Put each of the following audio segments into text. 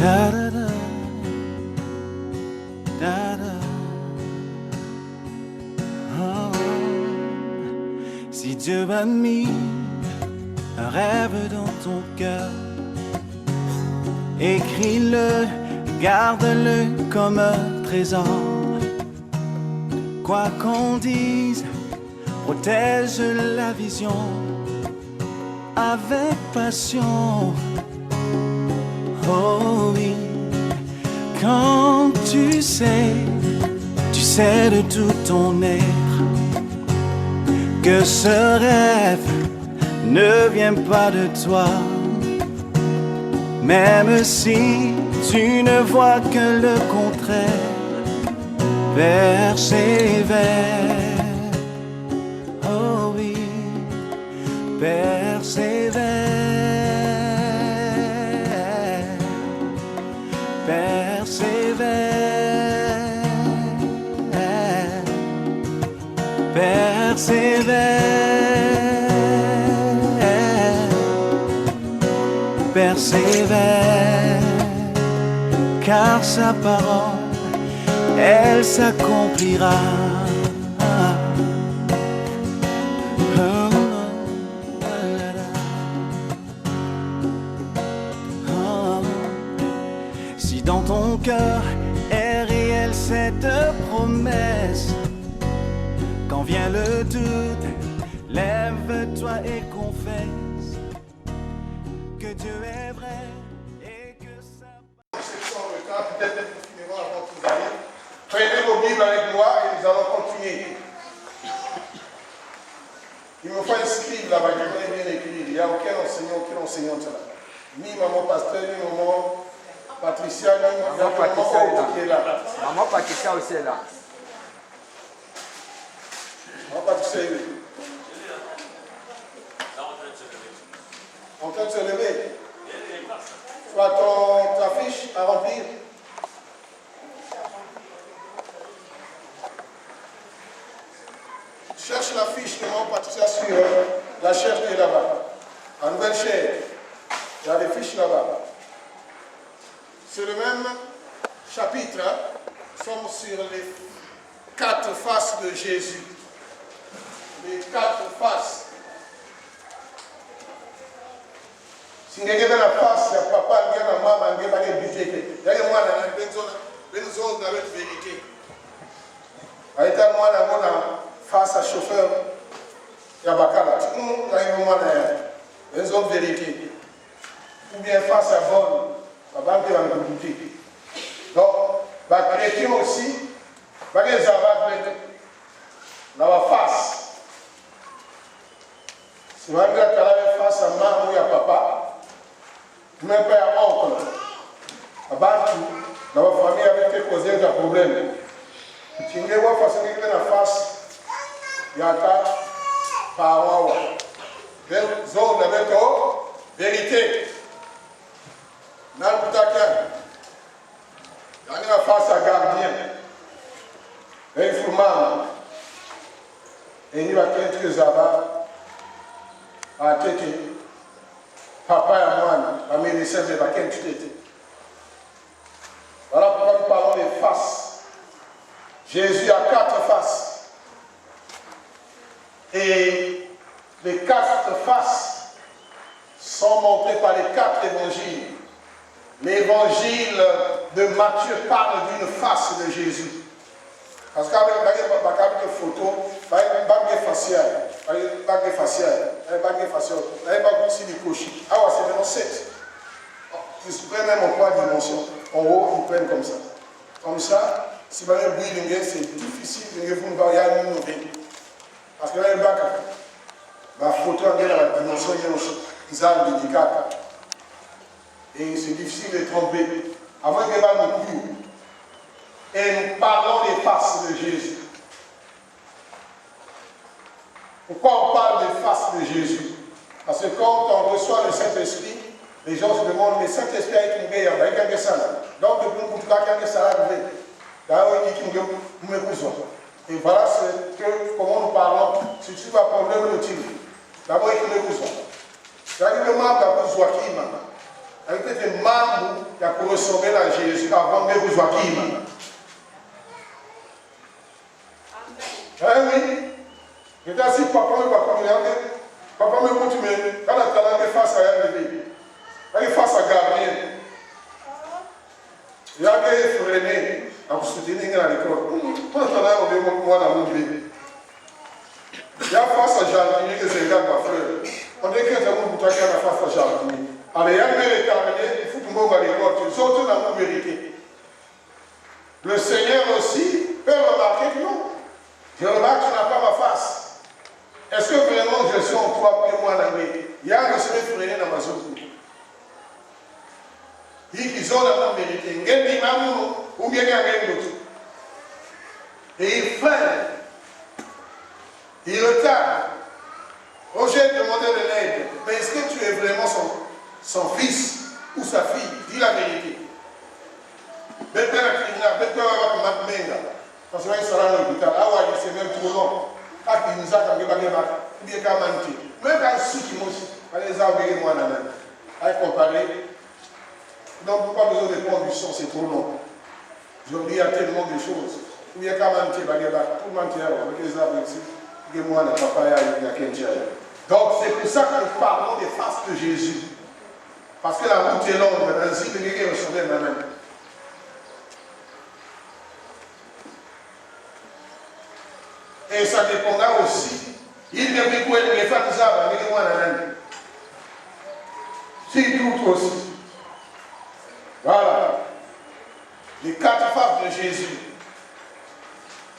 Da da da, da da. Oh. Si Dieu a mis un rêve dans ton cœur, écris-le, garde-le comme un trésor. Quoi qu'on dise, protège la vision avec passion. Oh oui, quand tu sais de tout ton être que ce rêve ne vient pas de toi. Même si tu ne vois que le contraire, persévère. Oh oui, persévère. Persévère. Persévère. Persévère, car sa parole, elle s'accomplira. Si dans ton cœur est réelle cette promesse, quand vient le doute, lève-toi et confesse que Dieu est vrai et que ça... Peut-être que nous finirons avant que vous alliez. Prenez vos Bibles avec moi et nous allons continuer. Il me faut un scribe là-bas, je voudrais bien écrire. Il n'y a aucun enseignant là. Ni maman pasteur, ni maman Patricia, ni maman Patricia qui est là. Maman Patricia aussi est là. Maman Patricia est là. En train de se lever. Tu as ta fiche à remplir. Cherche la fiche de mon Patricia sur la chaire qui est là-bas. La nouvelle chaire. Il y a des fiches là-bas. C'est le même chapitre. Nous sommes sur les 4 faces de Jésus. Les 4 faces. Si vous avez la face, papa, vous avez la maman, vous avez la vérité. Vous avez la vérité. Vous avez la face à chauffeur. Il y a Bakala. Vous avez la vérité. Ou bien face à bonne. Papa, vous avez la vérité. Donc, les chrétiens aussi, vous avez la face. Si vous avez la face à maman ou à papa, même père, oncle, dans la famille avec causé un problème. Si vous voyez la face, il y a un parent. Zone avec vérité. Dans le il y a la face à gardien. Et il faut mal. Et il y a quelques zabas à tête. Papa et moi, la médecine de laquelle tu étais. Voilà pourquoi nous parlons des faces. Jésus a 4 faces. Et les 4 faces sont montrées par les 4 évangiles. L'évangile de Matthieu parle d'une face de Jésus. Parce qu'avec une photo, il y a une bague faciale. Une bague faciale. Une bague faciale. Une bague aussi du cocher. Ah ouais, c'est vraiment 7. Ils prennent même en 3 dimensions. En haut, ils prennent comme ça. Comme ça, si vous avez un bruit, c'est difficile de vous voir. Il y a une nouvelle. Parce que là, il y a une bague. La photo, elle est dans la dimension, ils ont un handicap. Et c'est difficile de tromper. Avant qu'il y ait un coup. Et nous parlons des faces de Jésus. Pourquoi on parle des faces de Jésus? Parce que quand on reçoit le Saint-Esprit, les gens se demandent, mais Saint-Esprit a été meilleur, il y a ça. Donc, depuis le coup de il y a ça. Et voilà comment nous parlons. Si tu vas problème le titre. D'abord, il y a besoin. C'est-à-dire que le mal a besoin qui avec des membres qui ont ressembler à Jésus avant de vous voir qui. Oui. Je dis si papa me compte, mais quand la talent face à elle, quand il face à Gabriel, il y a des freinés à vous soutenir à l'école. Maintenant, on est moi dans mon bébé. Il y a face à jardinier que c'est un gars de ma frère. On est qu'un amour pour toi qui a la face à jardinier. Alors, il y a un mec terminé, il faut que moi à l'école, tu sortes dans mon vérité. Le Seigneur aussi peut remarquer que non. Je remarque que tu n'as pas ma face. Est-ce que vraiment je suis en toi et moi dans mes. Il y a un monsieur freiné dans ma zone. Ils ont la même vérité. Ou bien il y a un autre. Et il freine. Il retarde. Oh, j'ai demandé de l'aide. Mais est-ce que tu es vraiment son fils ou sa fille? Dis la vérité. Parce que là, il sera dans l'hôpital. Ah ouais, c'est même trop long. Ah, il nous a quand même bien qu'à mentir. Même quand il qui aussi, allez envoyer moi la même. Allez comparer. Donc, pas besoin de conditions, c'est trop long. Je dis à tellement de choses. Ou bien qu'à mentir, tout mentir, avec les arbres ici. Moi, le papa, il y a quelqu'un. Donc, c'est pour ça que nous parlons des faces de Jésus. Parce que la route est longue, ainsi que les ressemblent même. Et ça dépendra aussi. Il ne peut pas les faire des arbres avec moi la même. C'est tout aussi. Voilà. Les 4 faces de Jésus.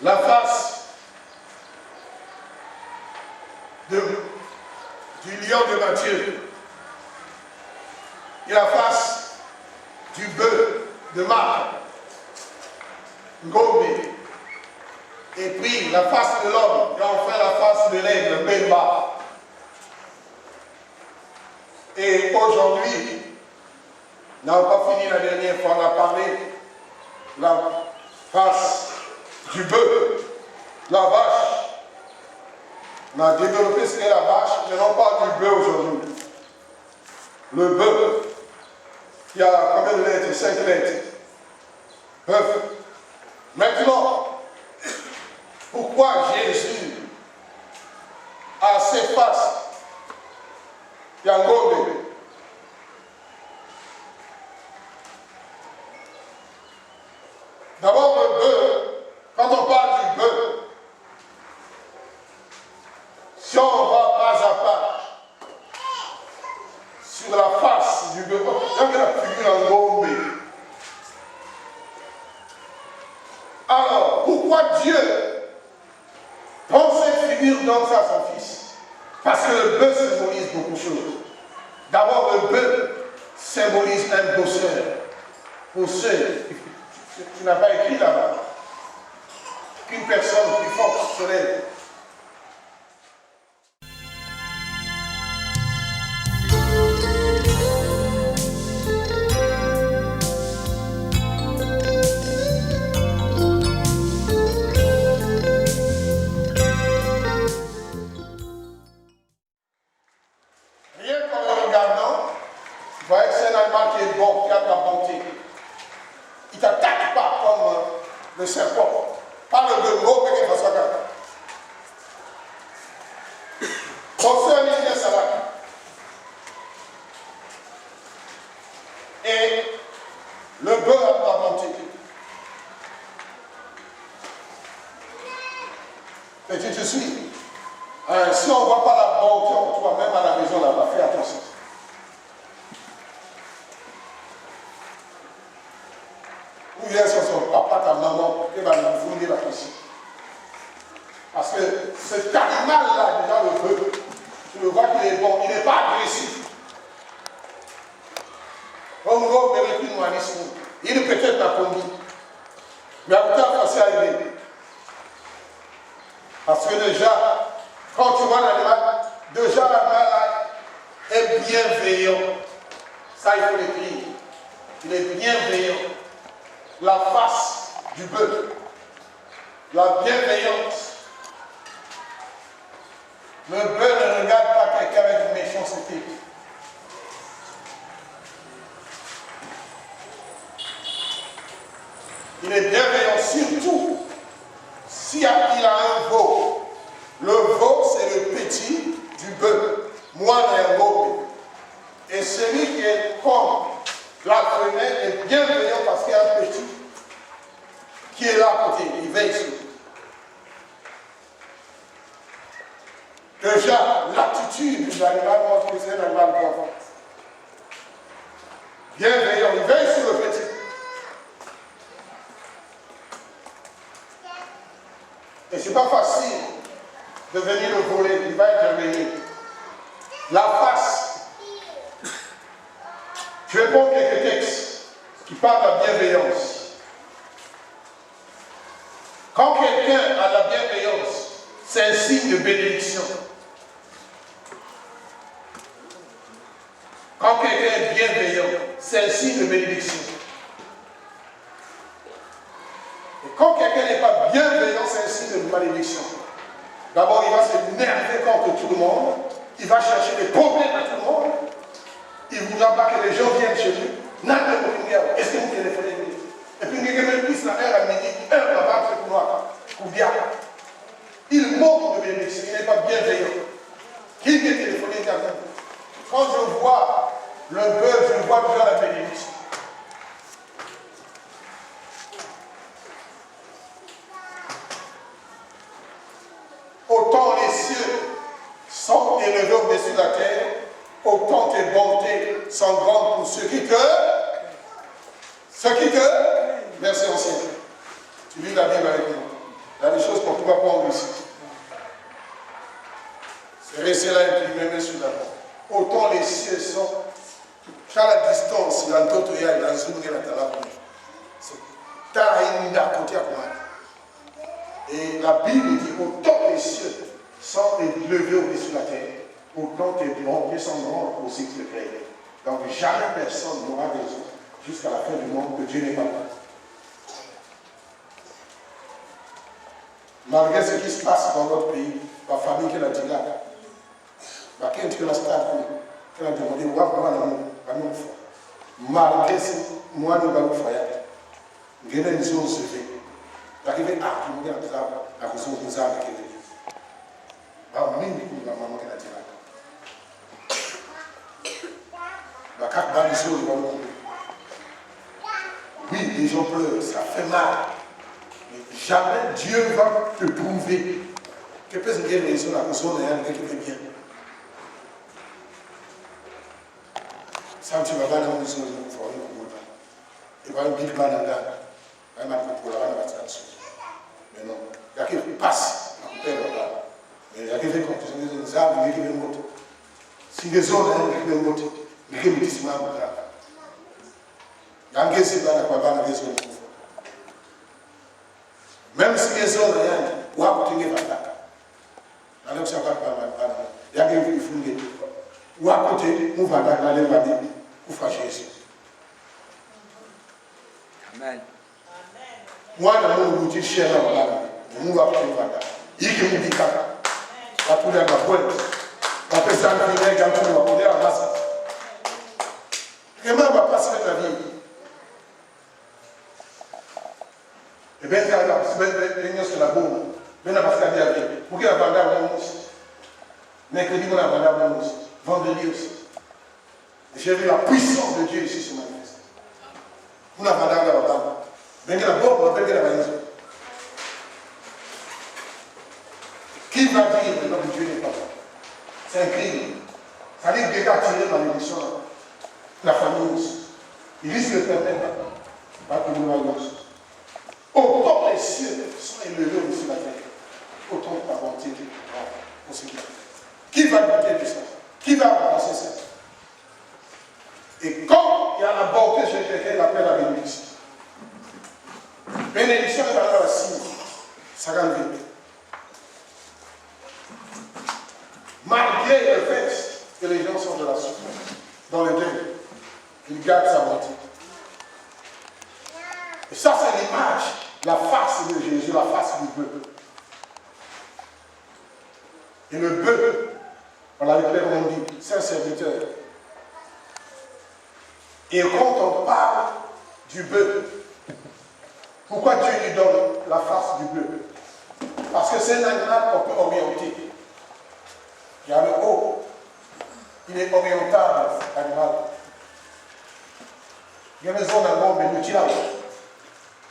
La face du lion de Matthieu. Et la face du bœuf de Marc. Ngombe. Et puis la face de l'homme. Et enfin la face de l'aigle, Bemba. Et aujourd'hui, nous n'avons pas fini la dernière fois, on a parlé la face du bœuf, la vache. On a développé ce qu'est la vache, mais on parle du bœuf aujourd'hui. Le bœuf, il y a combien de lettres? 5 lettres. Bœuf. Maintenant, pourquoi Jésus a ses faces? Il y a un gros bébé. D'abord, le bœuf, quand on parle du bœuf, si on va pas à pas sur la face du bœuf, il y a la figure en gros bébé. Alors, pourquoi Dieu prend cette figure donc ça à son fils? Parce que le bœuf symbolise beaucoup de choses. D'abord, le bœuf symbolise un bosseur. Bosseur. Tu n'as pas écrit là-bas qu'une personne plus forte se lève. Rien qu'en le regardant, tu vois que c'est un animal qui est bon, qui a de la bonté. Il ne t'attaque pas comme le serpent. Pas le mot que tu fasses. Son seul ligne est ça. Et le bœuf a de la bonté. Et tu te suis. Si on ne voit pas la bonté en toi, même à la maison là-bas, fais attention. Ou bien sur son papa, ta maman, qui va nous fouiller la question. Parce que cet animal-là, déjà le bœuf, tu le vois qu'il est bon, il n'est pas agressif. Comme vous verrez qu'il nous a dit, il est peut-être pas connu. Mais en tout cas, c'est arrivé. Parce que déjà, quand tu vois l'animal, déjà l'animal est bienveillant. Ça, il faut l'écrire. Il est bienveillant. La face du bœuf, la bienveillance. Le bœuf ne regarde pas quelqu'un avec une méchanceté. Il est bienveillant surtout s'il y a un veau. Le veau, c'est le petit du bœuf. Moi, un veau. Et celui qui est comme la femelle est bienveillant parce qu'il y a un petit qui est là à côté. Il veille sur lui. Déjà, l'attitude de l'animal montre que c'est un animal boivant. Bienveillant, il veille sur le petit. Et ce n'est pas facile de venir le voler, il va intervenir. La face. Je vais prendre quelques textes qui parlent de la bienveillance. Quand quelqu'un a la bienveillance, c'est un signe de bénédiction. Quand quelqu'un est bienveillant, c'est un signe de bénédiction. Et quand quelqu'un n'est pas bienveillant, c'est un signe de malédiction. D'abord, il va s'énerver contre tout le monde. Il va chercher des problèmes à tout le monde. Il ne voudra pas que les gens viennent chez lui. Est-ce que vous téléphonez? Et puis, il y a même plus la heure à midi, heure là-bas, c'est pour moi. Ou bien. Il manque de bénédiction, il n'est pas bienveillant. Qui vient téléphoner quelqu'un? Quand je vois le bœuf, je vois déjà la bénédiction. Autant les cieux sont élevés au-dessus de la terre, autant tes bontés sont grandes pour ceux qui te... Merci ancien. Tu lis la Bible avec nous. Il y a des choses qu'on ne peut pas prendre ici. C'est rester là et puis même sur la porte. Autant les cieux sont... Qu'à la distance, il y a un autre, il y a un zoom, il y a un talabou. C'est Taïnda, côté à moi. Et la Bible dit, autant les cieux sont élevés au-dessus de la terre, autant tes bontés sont grandes pour ceux qui te créent. Donc jamais personne n'aura raison jusqu'à la fin du monde que Dieu n'est pas là. Malgré ce qui se passe dans notre pays, la famille qui a dit là, quand tu as stade, quand tu as demandé, malgré ce moi, nous allons faire, nous avons une zone sevère. Arrivé à tout le monde à cause de nous avec les maman qui a dit là. Oui, les gens pleurent, ça fait mal. Mais jamais Dieu va te prouver que peut-être une raison à cause de rien qui fait bien. Ça, tu vas pas dans une zone de forêt. Et voilà, une big man là. Mais non, il y a qui passe à couper là. Mais il y a qui fait comme ça, il y a des arbres, il y a qui viennent monter. Si les zones, il y a qui viennent monter, il y a qui viennent monter. Il y a un gars qui va dans les zones. Même si les zones, il y a un côté qui va là. Alors que ça va pas, il y a qui viennent fouiller. Ou à côté, on va dans les vannes pour faire Jésus. Amen. Moi, je vais vous dire, cher, je vais vous dire, il y a des gens qui ont des gens on peut s'entraîner quand on est à la masse. Comment on va passer la vie? Et bien, c'est la bombe. Bien, on va passer la vie. Pour qu'il y ait un vendeur à mon aussi. Mercredi, on a un vendeur à mon aussi. Vendredi aussi. J'ai vu la puissance de Dieu ici se manifester. On a un vendeur à la bombe. Bien, la bombe, on appelle la maison. Qui va dire que notre Dieu n'est pas là? C'est un crime. Ça dit que Dieu a tiré dans l'émission, la famille aussi. Il risque de permettre pas que nous voyons. Autant les cieux sont élevés au-dessus de la terre, autant la bonté pour ce qui est. Qui va goûter de ça? Qui va remplacer ça? Et quand il y a la bonté chez quelqu'un, il appelle la bénédiction. Bénédiction est dans la signe. Ça gagne vite. Malgré le fait que les gens sont de la souffrance, dans le deuil, ils gardent sa bonté. Et ça, c'est l'image, la face de Jésus, la face du bœuf. Et le bœuf, on l'avait clairement dit, c'est un serviteur. Et quand on parle du bœuf, Pourquoi Dieu lui donne la face du bœuf? Parce que c'est un animal qu'on peut orienter. Il y a le haut. Il est orientable, l'animal. Il y a des zones à l'ombre, mais il y a des choses.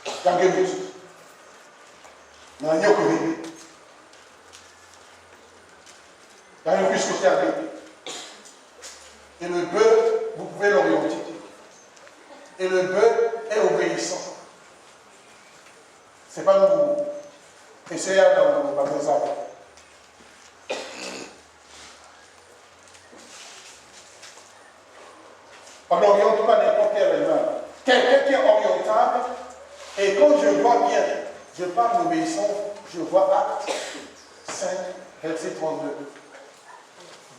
Il y a des choses. Il y a une puce côté à lui. Et le bœuf, vous pouvez l'orienter. Et le bœuf est obéissant. C'est pas nous. Essayez dans les arbres. On n'oriente pas n'importe quel animal. Quelqu'un qui est orientable, et quand je vois bien, je parle d'obéissance, je vois Acte 5, verset 32.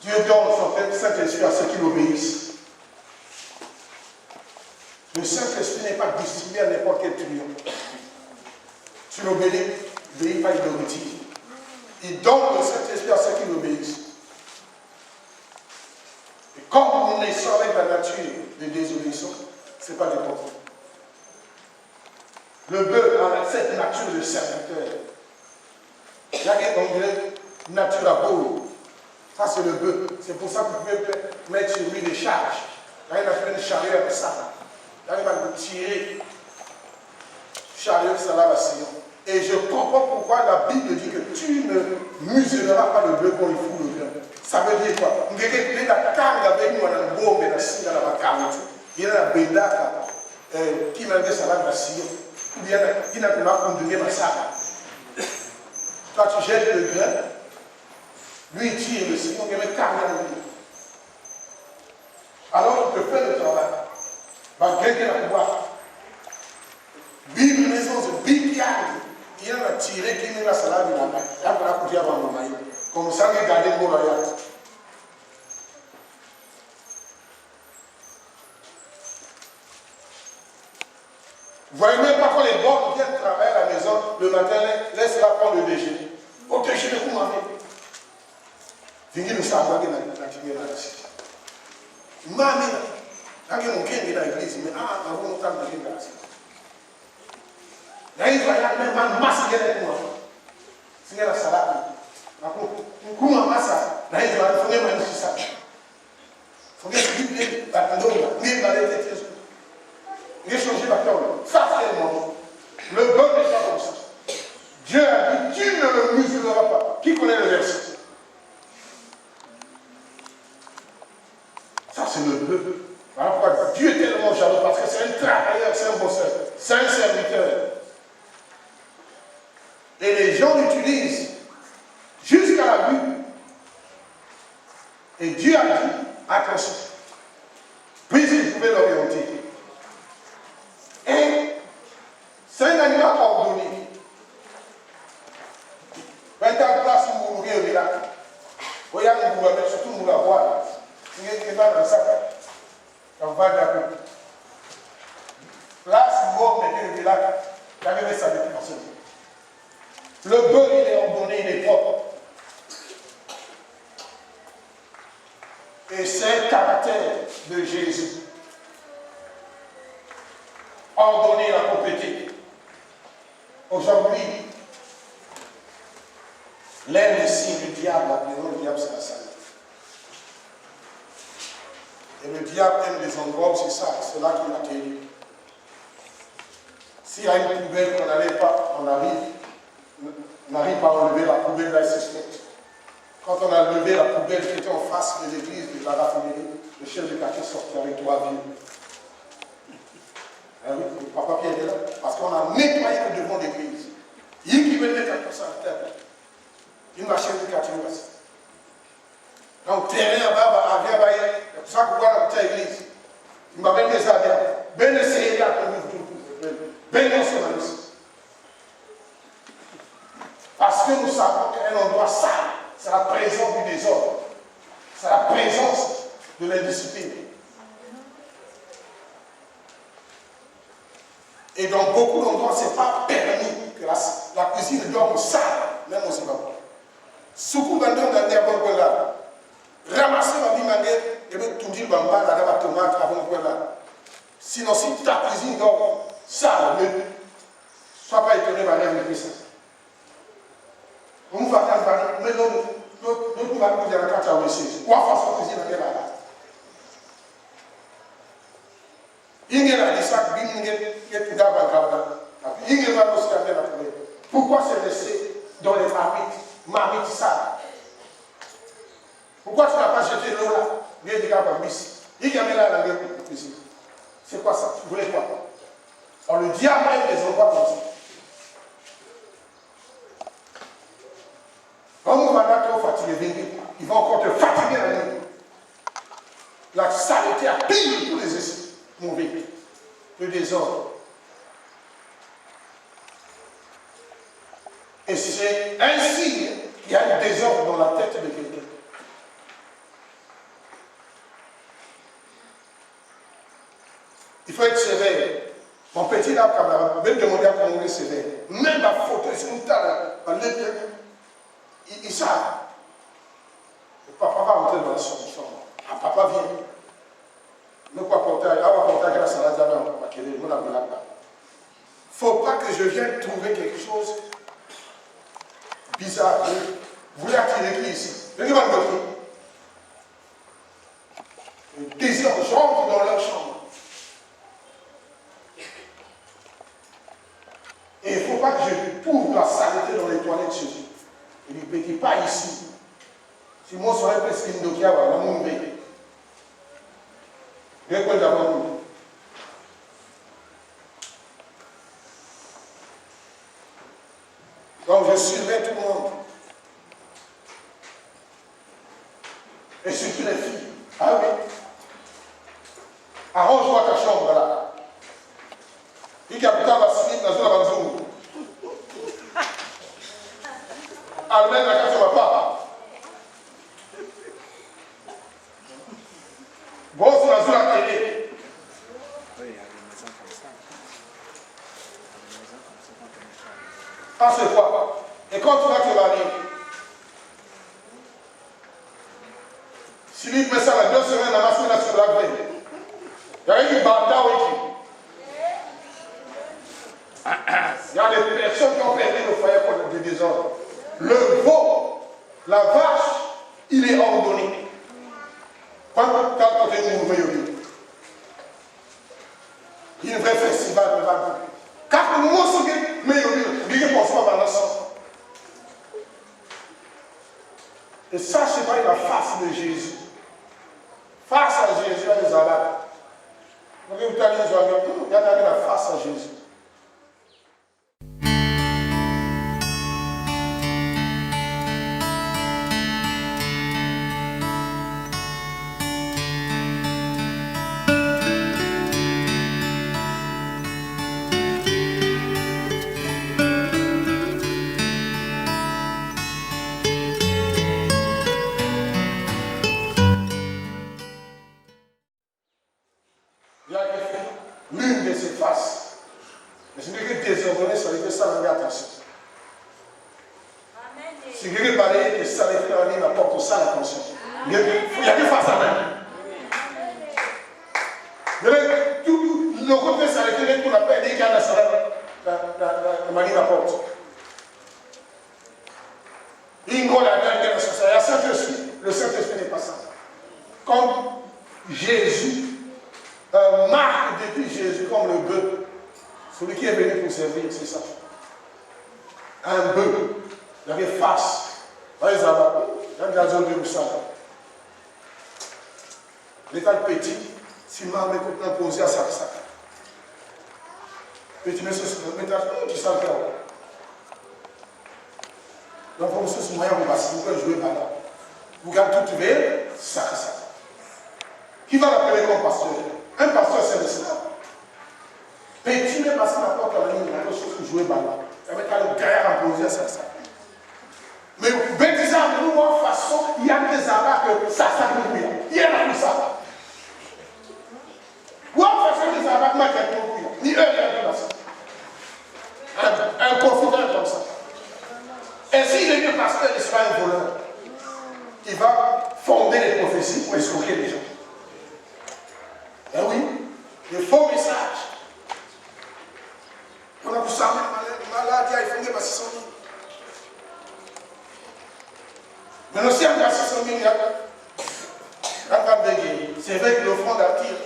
Dieu donne son Saint-Esprit à ceux qui l'obéissent. Le Saint-Esprit n'est pas distribué à n'importe quel client. Tu l'obéis pas, il le retire. Il donne le Saint-Esprit à ceux qui l'obéissent. Et comme nous naissons avec la nature de désobéissance, ce n'est pas n'importe quoi. Le bœuf a cette nature de serviteur. Il y a une nature à beau. Ça, c'est le bœuf. C'est pour ça que vous pouvez mettre sur lui des charges. Il y a une chariot avec ça. Il y a une tirer. Chariot, ça va Sion. Et je comprends pourquoi la Bible dit que tu ne muselleras pas le bœuf quand il fout le grain. Ça veut dire quoi? Il y a la carne avec nous, on a un beau, mais la signe, on a la carne. Il y a la béda qui m'a dit ça va la Sion. Il y a qui n'a pas conduit ma salle. Toi, tu jettes le grain. Lui, il tire le Seigneur, il met carne dans lui. Alors, il peut faire le travail. Malgré qu'il a pouvoir. Bible, maison, c'est Bible qui arrive. Il a tiré, qui met la salade, il a mis. Il a pas la couture avant mon mari. Comme ça, il a gardé le mot royal. Vous voyez même pas quand les bords viennent travailler à la maison, le matin, laisse-la prendre le déjeuner. Au déjeuner, vous m'avez. Vingi nous savons que la tigre là dessus. Mamie, quand on vient dans l'église, mais avant on t'a dit là dessus. Là il va y avoir même un masque avec moi. C'est la salade. Après, comment massa? Là il va faire même ça. Faut que tu dises la pendant là, mais dans les têtes. Il a changé la parole. Ça c'est le monde. Le bon n'est pas comme ça. Dieu a dit, tu ne le muselleras pas. Qui connaît le verset? Ça, c'est le bœuf. Voilà pourquoi Dieu est tellement jaloux, parce que c'est un travailleur, c'est un bosseur, c'est un serviteur. Et les gens l'utilisent jusqu'à la vue. Et Dieu a dit, attention. Puis il pouvait l'orienter. Et c'est un animal ordonné. Quand il est en place où vous mourrez au village, regardez, vous va mettre surtout vous la voir. Il va dans le sac. On va d'accord. Place mort, mettez le village. Il y avait sa définition. Le bœuf, il est ordonné, il est propre. Et c'est le caractère de Jésus. Ordonner la propriété. Aujourd'hui, l'un des signes du diable, le diable, c'est la salle. Et le diable aime les endroits où c'est ça, c'est là qu'il atterrit. S'il y a une poubelle qu'on n'arrive pas, on n'arrive pas à enlever la poubelle, là, c'est suspect. Quand on a levé la poubelle qui était en face de l'église de la raffinerie, le chef de quartier sortait avec 3 vieux. Ah oui, le papa Pierre est là, parce qu'on a nettoyé le devant l'église. Il qui veut mettre tout ça à terre. Une machine de quartier aussi. Donc, terrain là-bas, avion, c'est ça qu'on voit dans toute l'église. Il m'a même des avions. Ben essayé là, ben non, c'est mal aussi. Parce que nous savons qu'un endroit sale, c'est la présence du désordre. C'est la présence de l'indiscipline. Et dans beaucoup d'endroits, ce n'est pas permis que la cuisine dorme sale, même au Zimbabwe. Soukou bandon dans les là. Ramasser ma bimangé et bien tout dire bamba là la tomate avant quoi là. Sinon si ta cuisine dort sale, Sois pas étonné par l'air de puissance. On va faire mais nous va nous dire la carte à aussi. Ou à façon que c'est la là. Il a dit ça, il est tout d'abord. Il va nous faire la première. Pourquoi c'est laissé dans les marmites sales? Pourquoi tu n'as pas jeté l'eau là? Viens dire par ici. Il y a mis là la gueule ici. C'est quoi ça? Tu voulais quoi? On le diable a des endroits comme ça. Quand on va là trop fatigué, il va encore te fatiguer la nuit. La saleté a pillé tous les esprits mauvais. Le désordre. Et c'est un signe qu'il y a un désordre dans la tête de quelqu'un. Il faut être sévère. Mon petit là, même demander à comment on est sévère. Même la photo, c'est une taille. Ils savent. Le papa va entrer dans la chambre. Ah, papa vient. Ne pas porter à la salade à quelle est. Il ne faut pas que je vienne trouver quelque chose bizarre. Vous voulez attirer qui ici? Venez voir le désir, j'entre dans leur chambre. Et il ne faut pas que je trouve la saleté dans les toilettes chez eux. Il ne dit pas ici. Si moi je serais presque une dokia, on va m'en veiller. Bien quoi d'abord nous. Donc je surveille tout le monde. Et surtout les filles. Ah oui. Arrange-toi ta chambre là. Il y a putain va se finir dans la maison. Allemande la carte va pas. Bon, c'est la zone à télé. Ah, c'est quoi? Et quand tu vas te marier, si lui met ça la 2 semaines à masser la sur la veille, il y a eu une banda aussi. Il y a des personnes qui ont perdu le foyer pour des désordres. Le veau, la vache, il est ordonné. Quand tu es mouru, il y a un vrai festival de vague. Quand nous sommes mais il y a un sang. Et ça, c'est pas la face de Jésus. Face à Jésus, il y a des abattus. Vous avez il y a la face à Jésus. L'une de ses faces. Mais si quelqu'un est désordonné, ça veut dire ça, on attention. Si quelqu'un parlait que ça les fait en ligne, apporte ça l'attention. Il y a des faces à même. Le côté ça les fait pour la paix, dès qu'il y a la manie apporte. Il y a Saint-Esprit. Le Saint-Esprit n'est pas ça. Comme Jésus. Marque depuis Jésus comme le bœuf. Celui qui est venu pour servir, c'est ça. Un bœuf. Il y avait face. Il y a des zones de ça. L'état petit, si maman m'écoute l'imposer à ça. Petit monsieur, tu sens le cœur. Donc, vous savez, ce moyen, vous pouvez jouer par là. Vous gardez tout ouvert, ça. Qui va l'appeler comme pasteur? Un pasteur, c'est le cela. Petit, mais parce qu'il n'a pas la ligne, il y a quelque chose qui jouer par là. Il y avait le gaillard imposé à ça. Mais bêtisa, de nous, en façon, il y a des abattus que ça nous couille. Il y en a plus ça. Ou en façon, des abattus, moi, qui a couille. Ni eux, il y a plus ça. Un profiteur comme ça. Et s'il est devenu pasteur, il sera un voleur. Il va fonder les prophéties pour escroquer les gens. Eh oui, les faux messages. On a vu ça même c'est vrai que l'offrande attire.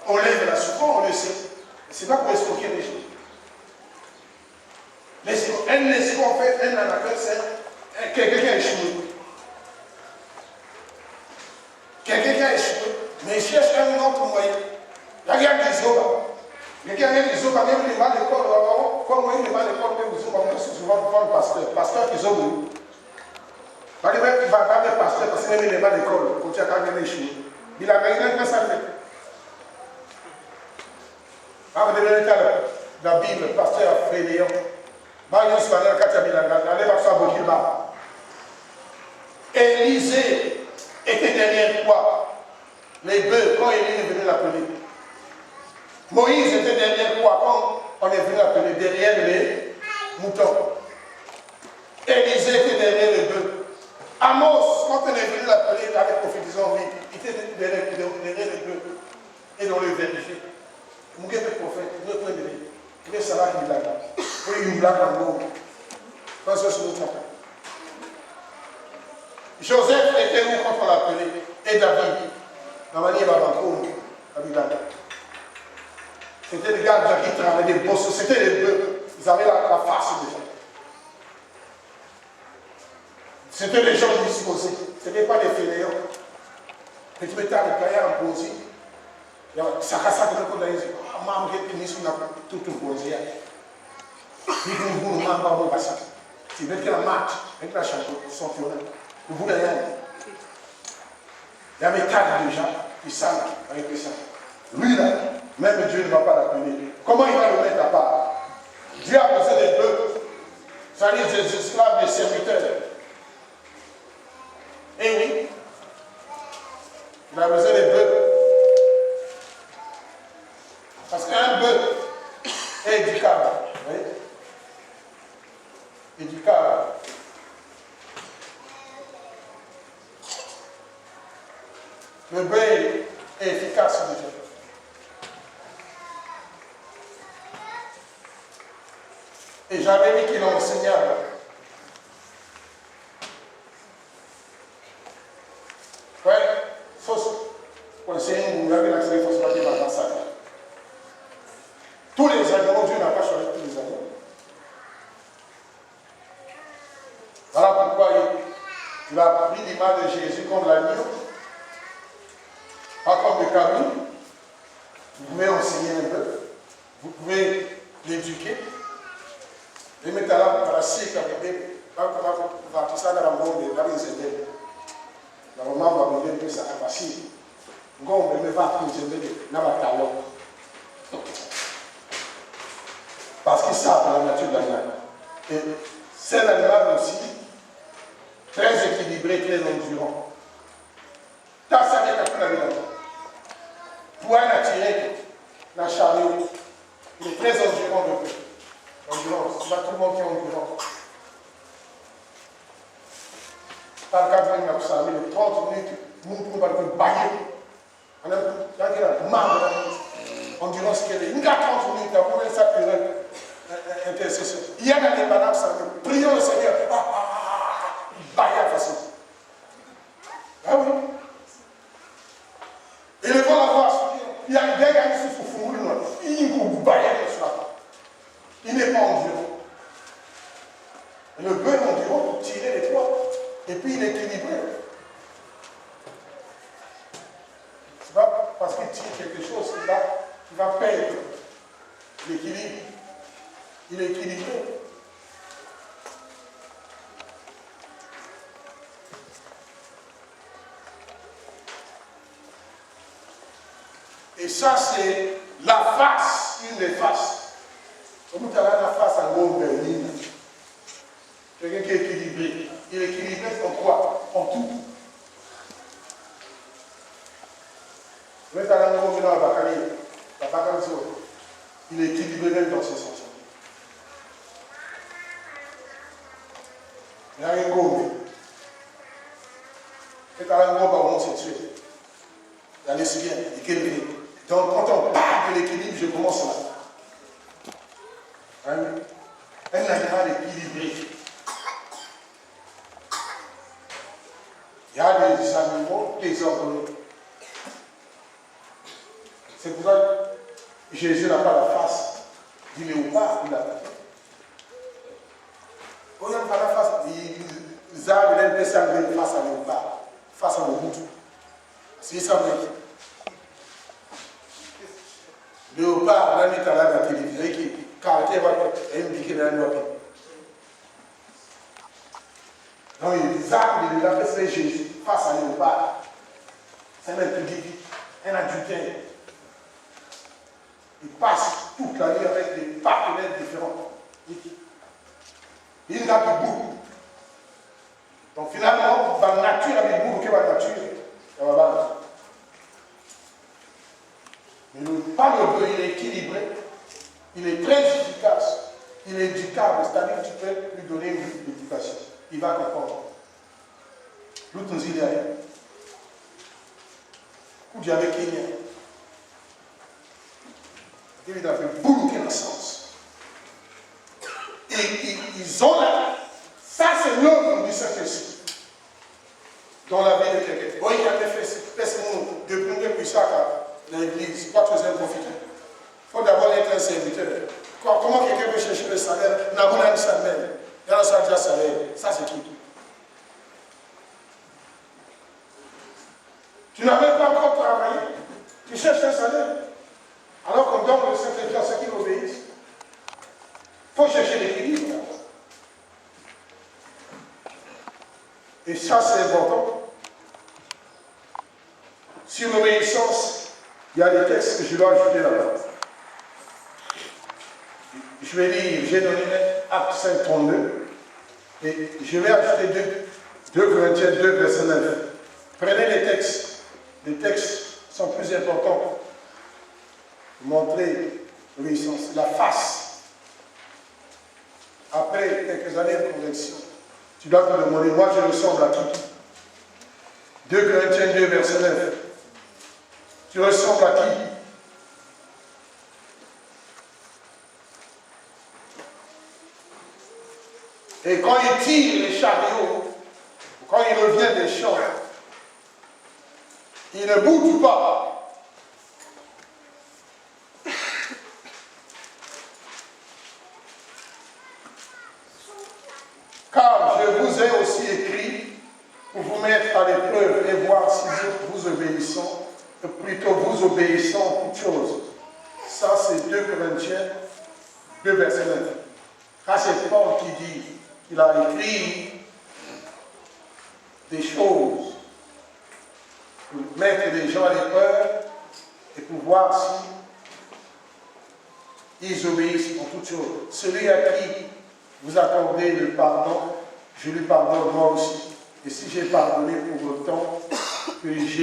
On lève la souffrance, on le sait. C'est pas pour escroquer les gens. Un escroc, en fait, un arnaqueur, c'est quelqu'un qui a échoué. Quelqu'un qui a échoué, mais il cherche un autre moyen. Il y a quelqu'un qui quelqu'un qui zoba, même les mal d'école, comme moi, les mal d'école, même c'est souvent le pasteur. Pasteur qui zoba. Pas que même, il va pas être pasteur, parce que même les mal d'école, quand tu as quelqu'un qui a échoué. Il a gagné un peu ça. Avant de venir dans la Bible, pasteur a fait Léon. Élisée était derrière quoi? Les bœufs, quand Élie est venu l'appeler. Moïse était derrière quoi? Quand on est venu l'appeler, derrière les moutons. Élisée était derrière les bœufs. Amos, quand on est venu l'appeler, il avait prophétisé en vie. Il était derrière les bœufs. Et on le vérifiait. Mon gars est prophète, il veut prendre les. Il veut savoir qu'il a là. Oui, il a là. Joseph était où quand on l'appelait? Et David. C'était des gars qui travaillaient des bosses, c'était des bœufs. Ils avaient la face des gens. C'était des gens disposés. Ce n'était pas des fainéants. Et tu mettais les carrières en posé. Ça casse ça comme ça. Maman qui est ministre, on a tout posé. Nous n'avons pas de ça. Tu veux que la match, avec la chanson, son violon. Vous voulez rien. Il y avait quatre déjà qui savent avec ça. Lui là, même Dieu ne va pas l'appeler. Comment il va le mettre à part? Dieu a posé des bœufs. Ça dit des esclaves, des serviteurs. Eh oui. Il a besoin des bœufs. Parce qu'un bœuf est éducable. Oui? Éducable. Le bœuf est efficace déjà. Et j'avais dit qu'il a enseigné à ouais, fausse. Pour enseigner, vous avez l'accès, il faut se battre dans la salle. Tous les animaux, Dieu n'a pas choisi tous les animaux. Voilà pourquoi il a pris l'image de Jésus comme l'agneau, pas comme le canon. Vous pouvez enseigner un peu, vous pouvez l'éduquer. Et maintenant, la siècle, quand on va tout ça dans le monde, dans les aider. La maman va me dire que ça est facile. On ne va pas nous aider dans la talon. Parce qu'ils savent la nature de l'animal. Et c'est l'animal aussi, très équilibré, très endurant. Tant ça n'est qu'à la vie. Pour un attiré, la chariot, il est très endurant de peu. Endurance, c'est pas tout le monde qui est endurant. Par le cadre de la chariot, 30 minutes, nous pouvons pas le bailler. On a marre de endurance qu'elle est. Nous avons 30 minutes, on va s'appuyer. Intercession. Il y a dans les bananes, prions le Seigneur. Baïa facile. Ah oui. Et le vol à voir, il y a des gars qui se font mourir. Il n'est pas endurant. Le bœuf est endurant pour tirer les poids. Et puis il est équilibré. C'est pas parce qu'il tire quelque chose qu'il va perdre l'équilibre. Il est équilibré. Et ça, c'est la face, une des faces. Comme tu as la face à l'homme Berlin. Quelqu'un qui est équilibré. Il est équilibré en quoi? En tout. Tu as la l'homme dans la Bacali. La Bacali, il est équilibré même dans ses sensations. Il y a un gomme. Et quand un gomme, on s'est tué. Il y a les Syriens, équilibré. Donc, quand on parle de l'équilibre, je commence là. Un animal équilibré. Il y a des animaux désordonnés. C'est pour ça que Jésus n'a pas la face du léopard, il a pas. On n'a pas la face. Ils ont l'air de s'enlever face à léopard, face à Mobutu. C'est ça, mais. Léopard, là, il est à la télévision, qui caractère va indiquer dans le papier. Donc, les armes de la fait Jésus face à léopard. C'est un individu, un adultère. Il passe toute la nuit avec des partenaires différents. Il n'a plus beaucoup. Donc finalement, dans la nature, avec beaucoup que la nature, voilà. Mais par le bleu, il est équilibré, il est très efficace, il est éducable, c'est-à-dire que tu peux lui donner une éducation. Il va comprendre. L'autre nous dit derrière. Ou du avec Kenya. Il a fait beaucoup de sens. Et ils ont là. Ça, c'est l'œuvre du Saint-Esprit. Dans la vie de quelqu'un. Oui, il a fait ce de premier puissant à l'église. Pas très profiter. Il faut d'abord être un serviteur. Comment quelqu'un peut chercher le salaire? N'a pas un salaire. Il y a un salaire. Ça, c'est qui? Tu n'as même pas encore travaillé. Tu cherches un salaire. Alors qu'on donne le Saint-Esprit à ceux qui obéissent. Il faut chercher l'équilibre. Et ça, c'est important. Sur l'obéissance, il y a des textes que je dois ajouter là-bas. Je vais lire, j'ai donné Acte 5, 32. Et je vais ajouter 2 Corinthiens 2, verset 9. Prenez les textes. Les textes sont plus importants. Montrer l'obéissance, la face. Après quelques années de conversion, tu dois te demander, moi je ressemble à qui? 2 Corinthiens 2, verset 9. Tu ressembles à qui? Et quand il tire les chariots, quand il revient des champs, il ne bouge pas. Car je vous ai aussi écrit pour vous mettre à l'épreuve et voir si vous obéissons, plutôt vous obéissons en toutes choses. Ça, c'est 2 Corinthiens 2, verset 9. Là, c'est Paul qui dit qu'il a écrit des choses pour mettre les gens à l'épreuve et pour voir si ils obéissent en toutes choses. Celui à qui vous accordez le pardon, je lui pardonne moi aussi. Et si j'ai pardonné pour autant que je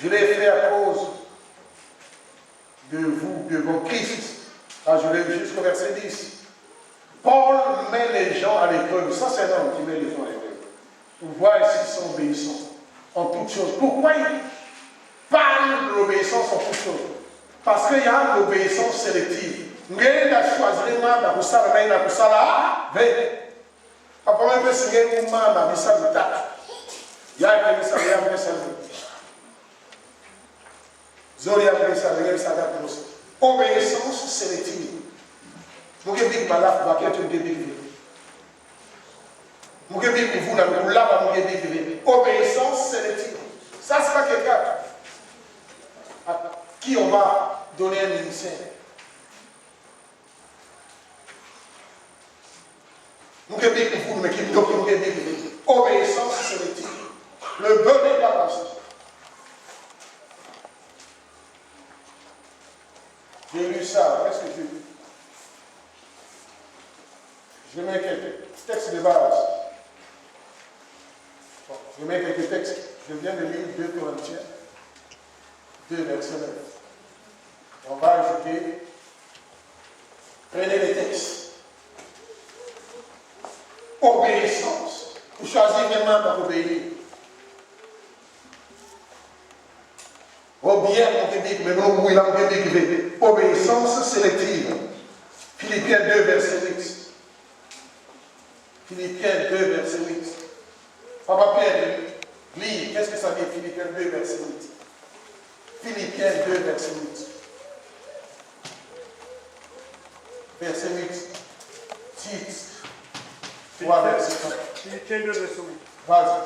l'ai fait à cause de vous, devant Christ. Là, je l'ai jusqu'au verset 10. Paul met les gens à l'épreuve. Ça, c'est un homme qui met les gens à l'épreuve. Pour voir s'ils sont obéissants en toutes choses. Pourquoi il parle de l'obéissance en toutes choses? Parce qu'il y a l'obéissance sélective. Nous avons choisi de faire papa même si vous avez un ça de tâche. Il y a un ça, il y a un ça. Zori a pris ça, il y a un ça d'approche. Obéissance sélective. Vous avez dit que malade, vous avez dit que vous avez dit que vous avez dit que obéissance sélective. Ça, c'est pas quelqu'un à qui on va donner un ministère. Nous avons dit que vous, mais qui nous avons dit que obéissance sélective. Le bon n'est pas comme ça. J'ai lu ça, qu'est-ce que j'ai lu? Je mets quelques textes de base. Bon, je mets quelques textes. Je viens de lire 2 Corinthiens 2, verset 9. On va ajouter, prenez les textes. Obéissance. Vous choisissez vraiment d'obéir. Obéissance sélective. Philippiens 2, verset 10. Philippiens 2, verset 8. Papa Pierre, lis, qu'est-ce que ça dit Philippiens 2, verset 8. Philippiens 2, verset 8. Verset 8. Titre. 3, verset 1. Philippiens 2, verset 8. Vas-y.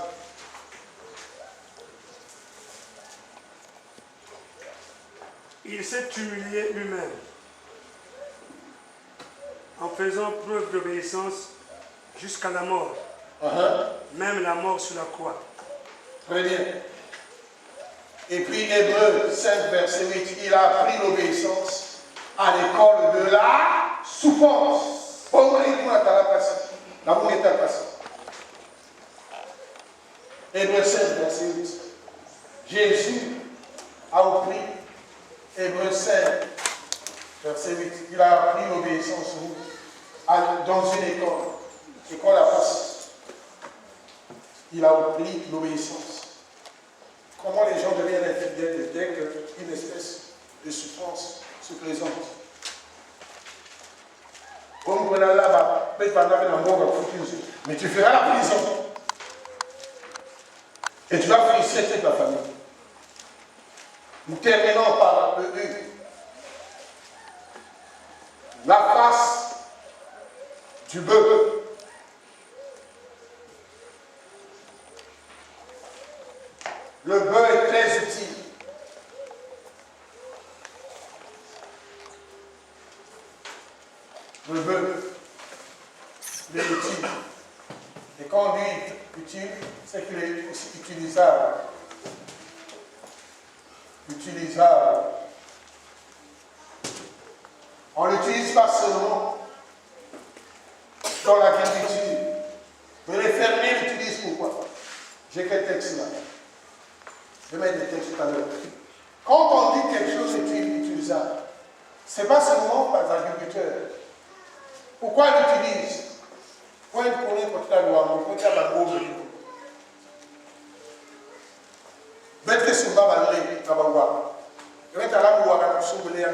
Il s'est humilié lui-même en faisant preuve d'obéissance jusqu'à la mort, même la mort sur la croix. Très bien. Et puis Hébreux 5, verset 8, il a appris l'obéissance à l'école de la souffrance. Hébreux 5, verset 8. Jésus a appris, Hébreux 5, verset 8, il a appris l'obéissance dans une école à passé. Il a appris l'obéissance. Comment les gens deviennent infidèles dès qu'une espèce de souffrance se présente. Comme là-bas, mais tu feras la prison. Et tu vas féliciter ta famille. Nous terminons par le U. La face du bœuf. Le bœuf est très utile. Le bœuf, il est utile. Et quand on dit utile, c'est qu'il est aussi utilisable. Utilisable. On ne l'utilise pas seulement dans l'agriculture. Mais les fermiers l'utilisent pourquoi? J'ai quel texte là? Je vais mettre des textes tout à l'heure. Quand on dit quelque chose est utilisable, ce n'est pas seulement par les agriculteurs. Pourquoi ils l'utilisent? Quand ils connaissent votre loi, quand il y a la gauche, mettre sur la balai, la bawa. Je vais te la voir à la soupe de l'air,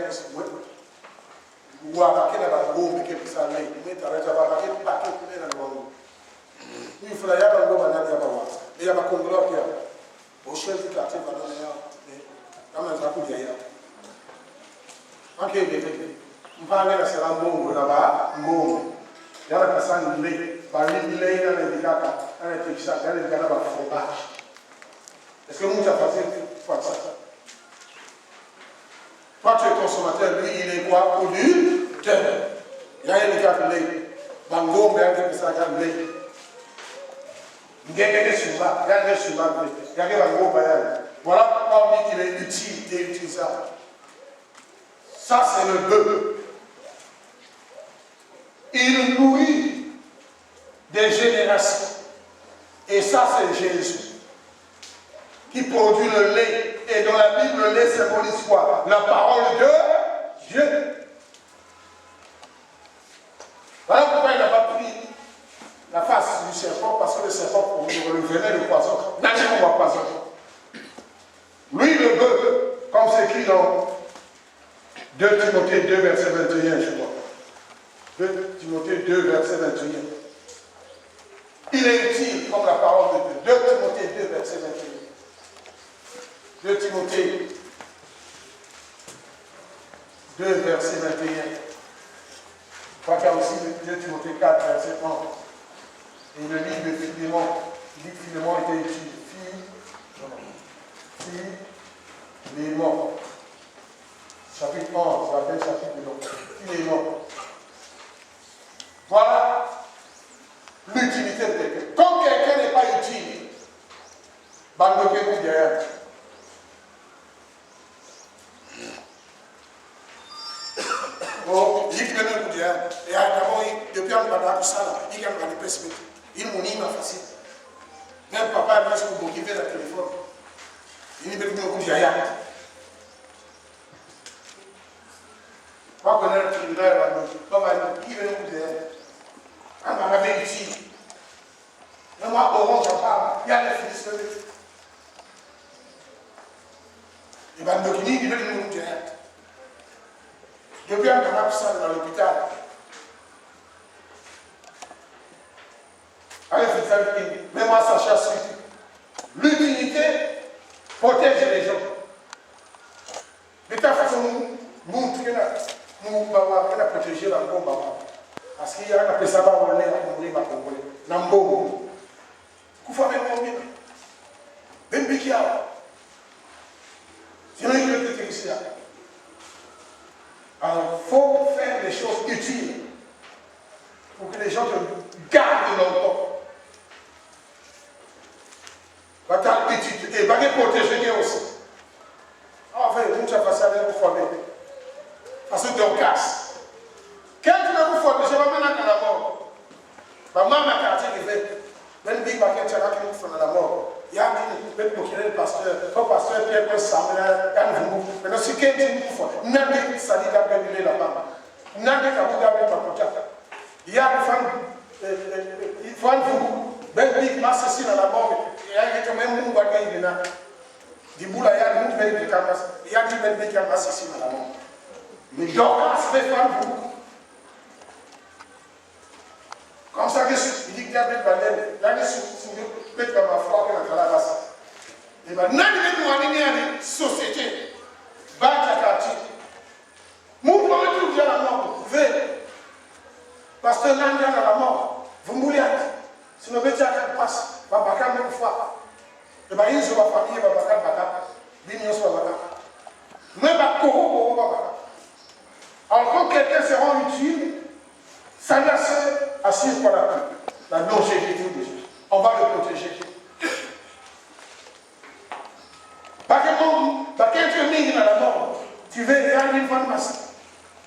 voir à quelle gauche, qui est ça, mais mettre à la paquet, paquet, qui est dans le monde. Il faut la yaba gauche, la bawa. Il y a ma congrès qui est. Au chef du quartier, va donner un drapeau derrière. Ok, on va aller à ce moment là-bas, il y a la personne qui est dans les dégâts, est-ce que nous avons fait ça? Toi, tu es consommateur, lui, il est quoi? Producteur. Il y a un dégât de lait. Bango, il y a un dégât de lait. Voilà pourquoi on dit qu'il est utile et utilisable. Ça, c'est le bœuf. Il nourrit des générations. Et ça, c'est Jésus qui produit le lait. Et dans la Bible, le lait symbolise quoi? La parole de Dieu. Voilà pourquoi il n'a pas pris la face du serpent, parce que le serpent, pour le venin, le poison, n'a jamais pas poison. Lui, le bœuf, comme c'est écrit dans 2 Timothée 2, verset 21, je crois. 2 Timothée 2, verset 21. Il est utile comme la parole de Dieu. 2 Timothée 2, verset 21. 2 Timothée 2, verset 21. Je crois qu'il y a aussi 2 Timothée 4, verset 1. Et le livre de Philémon, il dit que Philémon était utile. Philémon. Chapitre 11, je l'appelle chapitre de l'autre. Philémon. Voilà l'utilité de quelqu'un. Quand quelqu'un n'est pas utile, bandoké vous derrière. Bon, il dit que vous derrière. Et d'abord, depuis un moment, il y a un peu il m'a dit facile. Même papa a dit que vous avez le téléphone. Il dit que vous avez derrière. Pas connaître le tribunal, qui veut nous dire? On va la ici. Le mois orange, j'en parle. Il y a les fils. Et Bandokini, il veut nous dire. Depuis un canap ça dans l'hôpital. mais moi, ça cherche l'utilité protège les gens. De toute façon, nous protéger la bombe. Parce qu'il y a un peu ça, on est à Congolais. Nambo. Koufa même combien? Même Bikia. C'est un peu de ici. Alors, il faut faire des choses utiles pour que les gens te gardent longtemps. Bataille petite et baguette protéger aussi. Enfin, nous avons fait ça avec vous former. Parce que tu es en casse. Quand tu vas vous former, je vais maintenant à la mort. Ma maman m'a quartier qui fait, même big baguette, tu as qui nous font à la mort. Il y a même procureur, le pasteur, Pierre Samuel, Yann maintenant, si quelqu'un dit qu'il faut, n'a pas de salut d'abord là-bas. N'a pas de il y a des femmes, il faut un vous, ben big assassine à la mort. Il y a quand même un bagage de là. Du bout là, il y a une belle de camas, il y a une belle de assassine à la mort. Mais donc, c'est fait un vous. Comme ça, il dit qu'il y a des baleines, il y a des peut-être comme ma foi qui est dans la race. Et bien, nous avons une société, Batakarti. Nous pouvons tout dire à la mort, vous pouvez. Parce que l'un dans la mort, vous mourrez. Si nous mettons à quelle passe, va bacar même fois. Et bien, ils ont la famille, va bacar, l'union soit bacar. Mais va corroborer, va bacar. Alors, quand quelqu'un se rend utile, ça assure pour la longévité de Jésus. On va le protéger. Parce que quand tu es mis dans la mort, tu veux y aller une fois de masse.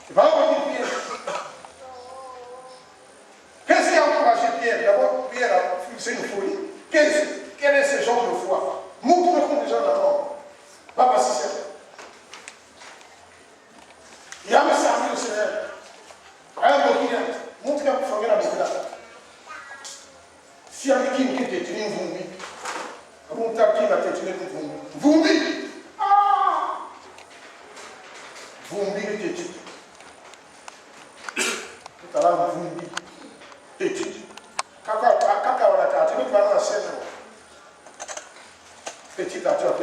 Tu vas avoir une pierre. Qu'est-ce qui a encouragé Pierre? D'abord, Pierre a fixé une folie. Quel est ce genre de foi? Montre-nous déjà la mort. Pas parce que c'est. Il y a un servi au Seigneur. Un boquin. Montre-nous pour faire la boquin. Si il y a qui te tue, vous me dites. Vous tapez la tête, vous me dites. Ah! Vous me dites. Tout à l'heure, vous me dites. Étude. Kaka wala ta, tu veux pas la scène. Petit acteur,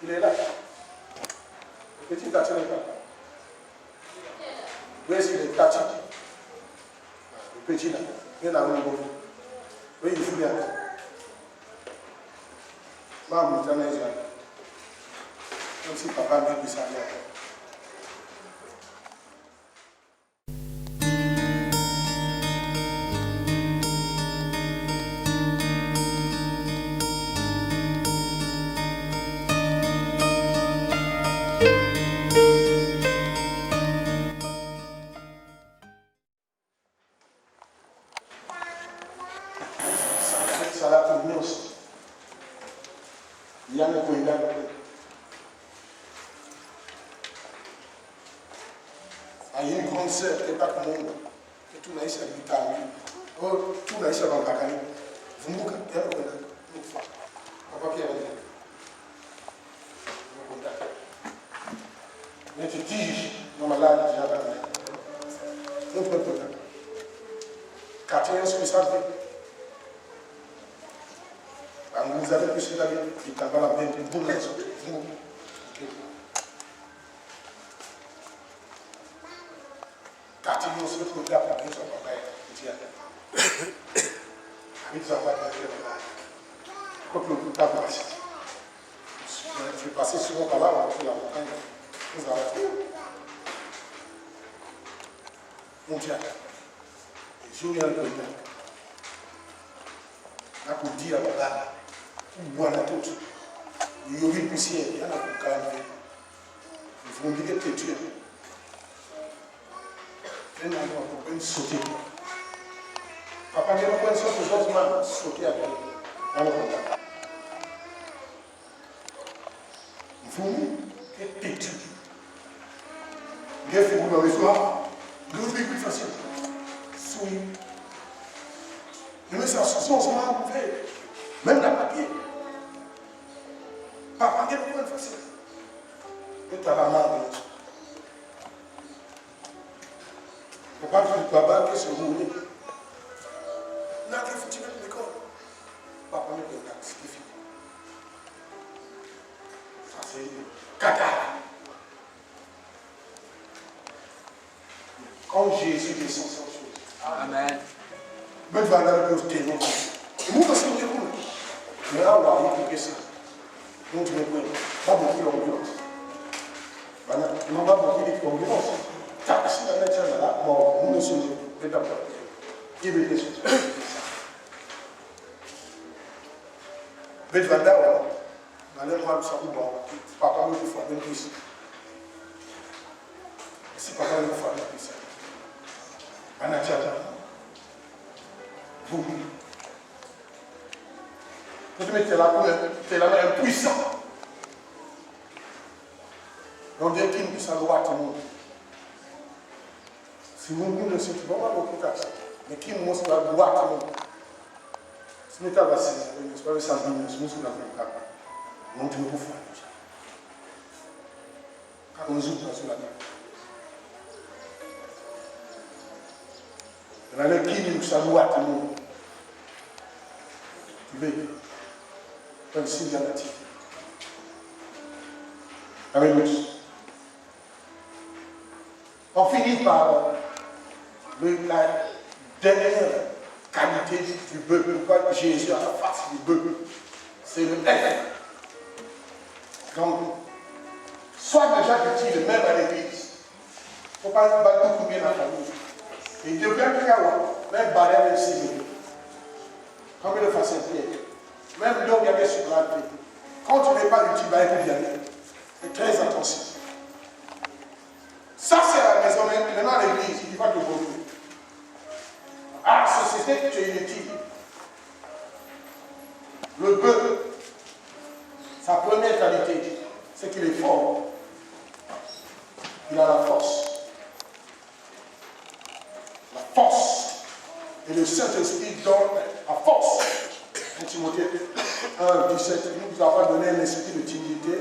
il est là. Petit acteur est là. Où est-ce qu'il est? Tati. Le petit là. Il est là où il est. Oui, il faut bien. Maman, tu as mis ça. Comme si papa m'a dit ça. Ça l'a connu aussi. Il y a le coïnal. Il y a une grande sœur qui n'est pas comme nous. Tout n'a pas été habité. Tout n'a pas été habité. Vous m'avez dit, il y a le coïnal. Papa qui est venu. Mais tu dis, non, malade, j'ai abandonné. Nous ne pouvons pas. Quartier, est-ce que ça fait? Vous avez pu se laver, il t'a pas la même boule. Quand il se retrouve là, il s'en va pas. Il s'en va pas. Quand le bout d'abord, je vais passer souvent par là, on va faire la montagne. Vous allez. Mon Dieu. Je viens de le dire. Là, pour dire à la dame. Voilà tout. Il y a une poussière, il y en a pour calmer. Il faut me dire que tu es. Il y en a pour une sauter. Papa, il y a une sorte de chose mal sauter après. Il faut que tu es. Il faut que tu sois. Deux plus facile. Souris. Mais ça se sent ouvert. Même la papier. Papa, quel point facile. Et tu as la main. Papa, tu ne peux pas que se rouler. Là, il faut que tu mettes l'école. c'est caca. Quand Jésus descend sur chose. Amen. Mais tu vas aller le témoin. Nous, parce que nous, mais là, on va écouter ça. Donc, tu me dis, pas beaucoup d'ambulance. On va beaucoup d'ambulance. Tac, si la nature est là, bon, nous sommes des docteurs. Il veut des choses. Mais tu vas aller là, on va aller voir ça, papa me fait même plus. Si papa me fait même plus. La nature est là. Vous. Quand tu mets la main impuissant. On dit qu'il puisse avoir tout le monde. Si vous ne savez pas, on va beaucoup faire ça. Mais qui nous montre la droite tout le monde. Si nous avons assez, nous ne sommes pas sans nous, nous sommes dans le cas. Nous devons vous faire ça. Quand on joue sur la table. Il y a qui nous salue tout le monde. Tu veux comme signe de la nature. Avec nous. On finit par la dernière qualité du bœuf. Pourquoi Jésus a la face du bœuf? C'est le F. Donc, soit déjà petit, même à l'église. Il ne faut pas battre beaucoup bien la famille. Et Dieu vient de Kawa, même barrière même si comme il le fait Saint-Pierre. Même l'homme y avait sur la vie. Quand tu n'es pas utile, il faut y aller. Fais très attention. Ça, c'est la maison. Maintenant, l'église, il va te voler. Ah, société, tu es inutile. Le bœuf, sa première qualité, c'est qu'il est fort. Il a la force. La force. Et le Saint-Esprit donne la force. En Timothée 1, 17, il nous a pas donné un esprit de timidité,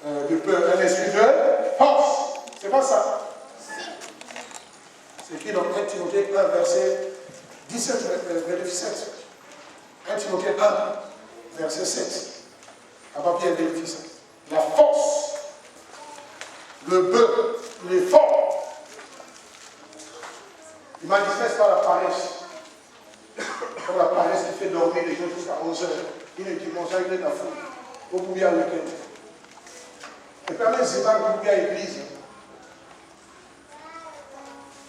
de peur, un esprit de force. C'est pas ça. C'est écrit dans 1 Timothée 1, verset 17, verset 7. 1 Timothée 1, verset 7. À papier, vérifie ça. La force, le bœuf, il est fort. Il manifeste pas la paresse. Comme la paresse qui fait dormir les gens jusqu'à 11h. Il est dimanche, il est à fou. Au bout d'un week-end. Et puis, même si il va à l'église,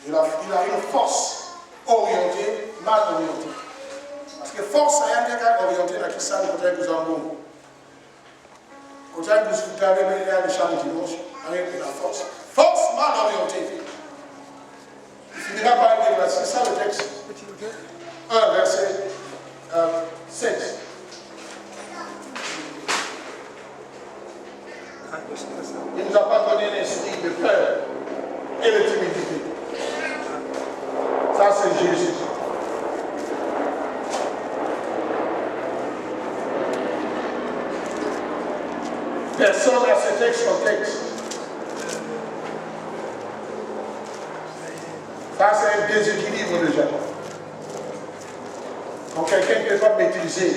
il a une force orientée, mal orientée. Parce que force, c'est un gars orienté dans qui ça nous peut être bon. Quand il y a une discussion avec les gens du dimanche, il a la force. Force mal orientée. Il finira par être déplacé. C'est ça le texte. 1, verset 7. Il ne nous a pas donné un esprit de peur et de timidité. Ça, c'est Jésus. Personne n'a ce texte en texte. Ça, c'est un déséquilibre déjà. Quand quelqu'un ne peut pas maîtriser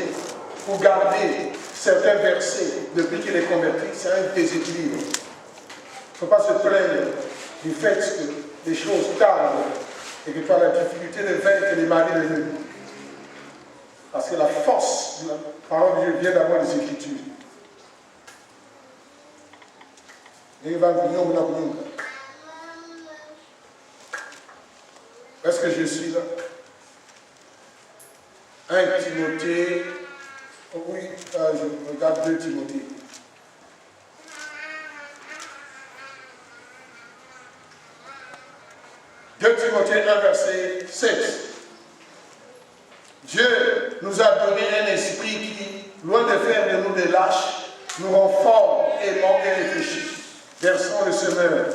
ou garder certains versets depuis qu'il est converti, c'est un déséquilibre. Il ne faut pas se plaindre du fait que les choses tardent et que tu as la difficulté de vaincre les maris de Dieu. Parce que la force de la parole de Dieu vient d'avoir des Écritures. Est-ce que je suis là? 1 Timothée, oh oui, je regarde 2 Timothée. Timothée 1, verset 7. Dieu nous a donné un esprit qui, loin de faire de nous des lâches, nous rend forts, aimants et réfléchis. Versons le semeur.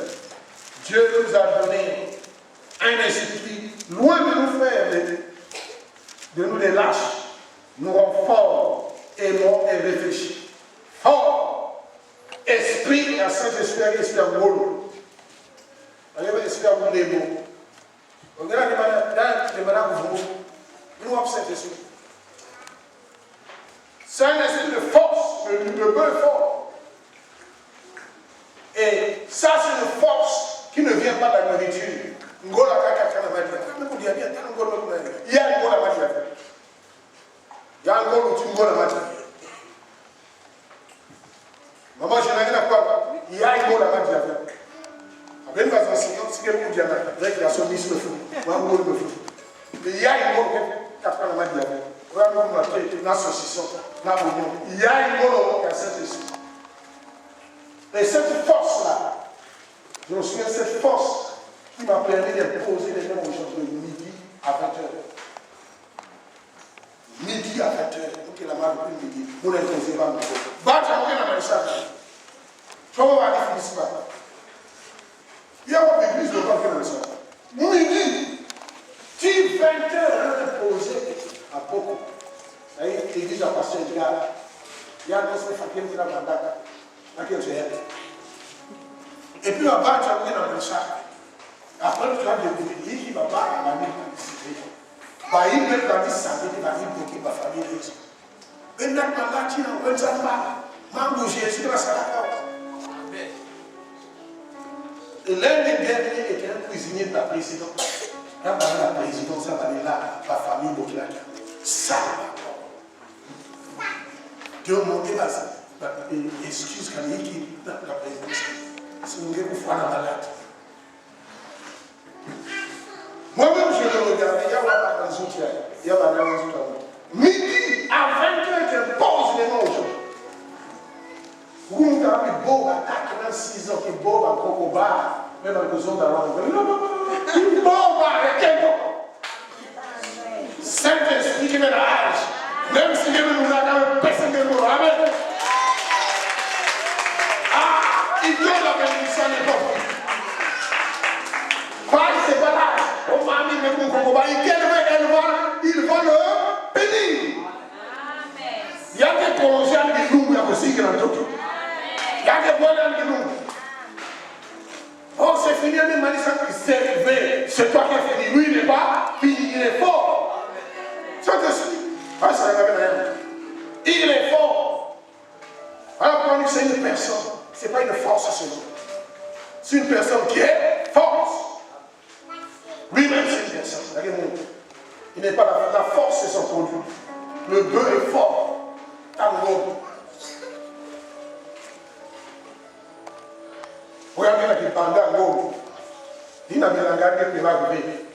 Dieu nous a donné un esprit, loin de nous faire de nous des lâches, nous rend forts, aimants et réfléchis. Fort, esprit, à Saint-Esprit, esprit à Golo. Allez, esprit à Golo, les mots. On regarde les manages vous, nous observons Jésus. C'est un esprit de force, le bœuf est fort. Ça, c'est une force qui ne vient pas de la nourriture. Il y a un gros où tu la matière. Maman, je n'ai rien à quoi. Il y a un gros la matière. Après, il va s'enseigner, si quelqu'un dit avec la soumise le feu. Moi, je le feu. Il y a un gros qui a fait la matière. Il y a un gros qui a saucisson. Il y a un gros qui a cette ici. Et cette force-là, je me souviens de cette force qui m'a permis de poser les mains aux gens de midi à 20h. Midi à 20h, donc il a mal pris midi. Vous n'êtes pas posé, va tu as ça. Tu vas voir les fils. Il y a une église de quoi faire ça. Midi, tu 20h, on est posé à beaucoup. L'église a passé le gars. Il y a un conseil fakir qui l'a mandat. Et puis là-bas, tu as mis dans le sac. Après, tu as découvert qu'il va pas à la nuit. Il va y avoir samedi, il va y bloquer ma famille. Mais là, tu as un peu et l'un des derniers était un cuisinier de la présidence. Quand on a la présidence, ça va aller là, ma famille bloquée là. Ça va. Dieu m'a dit ça. Excuse quand il dit la présidence. C'est une guerre pour faire la malade. Moi-même, je le regardais, il y a pas de soutien. Il y a pas de soutien. Midi à 20h, je pose les mains aux gens. Vous avez beau attaquer dans 6 ans, qui est beau dans le bar, même dans le zone d'avant. Il est beau avec quelqu'un. Saint-Esprit qui met la hache. Même si nous avons personne de nous. Amen. Il donne la bénédiction à l'époque. C'est pas là. On m'a mis le Congo. Il va le bénir. Il y a des projets qui nous, il y a aussi qui l'ont tout. Il y a des projets qui nous. Oh, c'est fini, mais Malissa, c'est toi qui as fini. Lui, il n'est pas fini, il est fort. Ça te suit. Ah, ça n'a rien. Il est fort. Alors, quand on dit que c'est une personne, ce n'est pas une force seulement. C'est une personne qui est forte. Lui-même, c'est une personne. Il n'est pas la force, c'est son produit. Le bœuf est fort. Tango. Regardez là qui pendant l'homme. Il n'a pas regardé que là,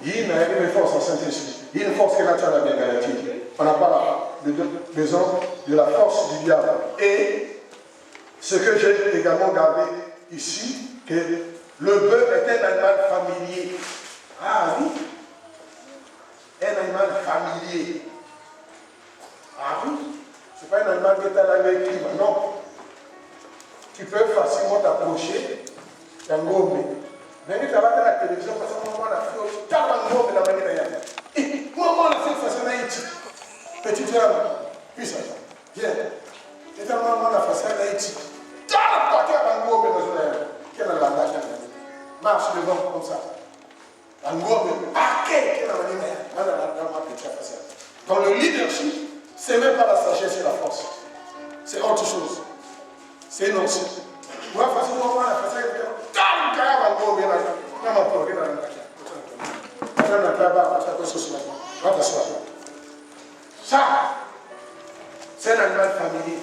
il n'a pas de force en Saint-Esprit. Il y a une force que la a bien garantie. On n'a pas besoin de la force du diable. Et ce que j'ai également gardé ici, que le bœuf est un animal familier. Ah oui, un animal familier. Ah oui, ce n'est pas un animal qui est à la même climat, non. Tu peux facilement t'approcher d'un gomme. Mais tu vas à la télévision, parce que moi, on a fait tu as un gomme dans la manière. Et moi, on a fait face à Haïti. Petit diable, puis ça, viens. Et tu as face à Haïti. Tu as un gomme dans la manière. Quelle est la tâche? Marche devant comme ça. Dans le leadership, ce n'est même pas la sagesse et la force. C'est autre chose. C'est une option. Moi, facilement, on a fait ça, c'est un animal familier.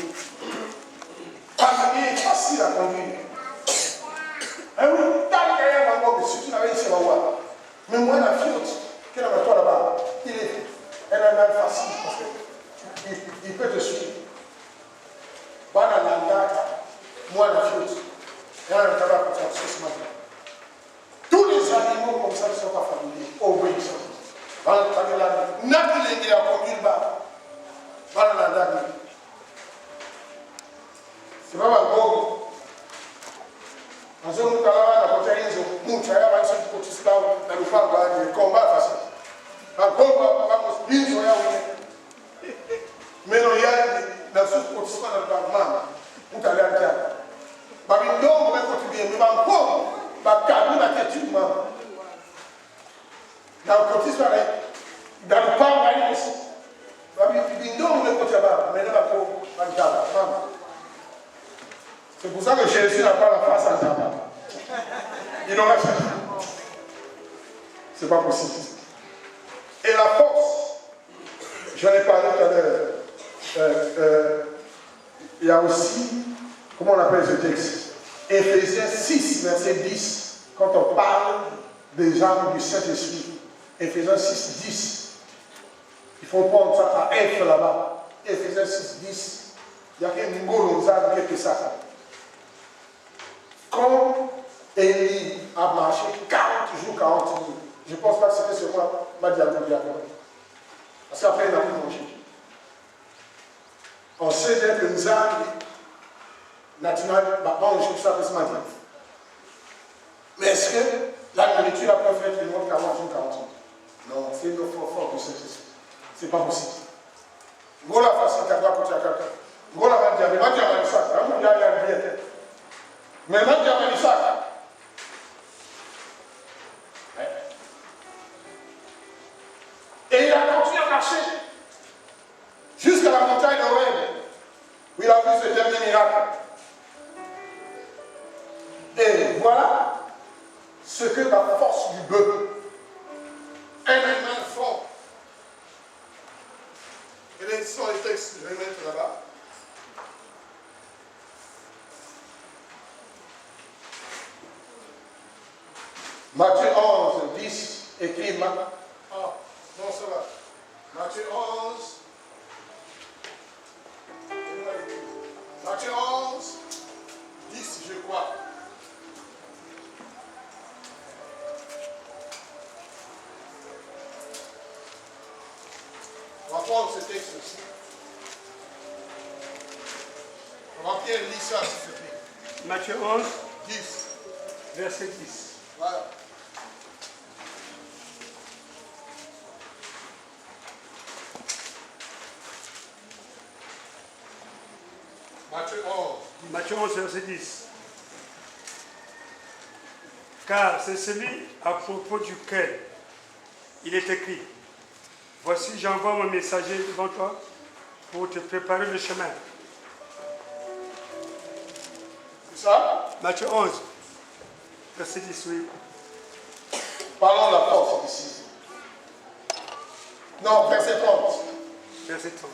Familier est facile à conduire. Si tu n'avais pas voir. Mais moi, la fiotte, qui est dans toi là-bas, il est un animal facile parce qu'il peut te suivre. Moi, la fiotte, il y a un tabac pour ça, ce matin. Tous les animaux comme ça ne sont pas familiers, obéissants. N'a qu'il ait à conduire bas. Voilà la dame. C'est pas ma gomme. Nós vamos falar na potência, muito, aí vai ser potencial na lupa de combate. A bomba vamos isso é o menoriade na sua posição na barma, muito aliado. Babindom vai contribuir, me vai como, vai cair na quietude, na potência aí, da lupa vai isso. Babindom vai contribuir, mais não vai como, vai dar, c'est pour ça que Jésus n'a pas la face à Jabba. Il n'aura jamais. C'est pas possible. Et la force, j'en ai parlé tout à l'heure, il y a aussi, comment on appelle ce texte? Éphésiens 6, verset 10, quand on parle des armes du Saint-Esprit. Éphésiens 6, 10. Il faut prendre ça à F là-bas. Éphésiens 6, 10. Il y a qu'un mot qui fait ça. Quand Élie a marché 40 jours, 40 jours, je ne pense pas que c'était ce moi, ma diable. Parce qu'après, il n'a plus mangé. On sait bien que nous avons naturellement, manger ça ce matin. Mais est-ce que la nourriture a pu faire le monde 40 jours, 40 jours? Non, c'est le fort du Saint-Esprit. C'est pas possible. Go la facile, t'as pas pour quelqu'un. Go la diable, ma diable du sac. Il y a bien. Mais ma diable du sac. Et il a continué à marcher jusqu'à la montagne d'Oreb, où il a vu ce dernier miracle. Et voilà ce que la force du bœuf, un animal fort. Et les sont les textes, je vais mettre là-bas. Matthieu 11, 10, écrit non, ça va. Matthieu 11. Matthieu 11, 10, je crois. On va prendre ce texte aussi. On va bien lire ça, s'il te plaît. Matthieu 11, 10. verset 10. Voilà. Matthieu 11, verset 10. Car c'est celui à propos duquel il est écrit: voici, j'envoie mon messager devant toi pour te préparer le chemin. C'est ça? Matthieu 11, verset 10, oui. Parlons de la force ici. Non, verset 30. Verset 30.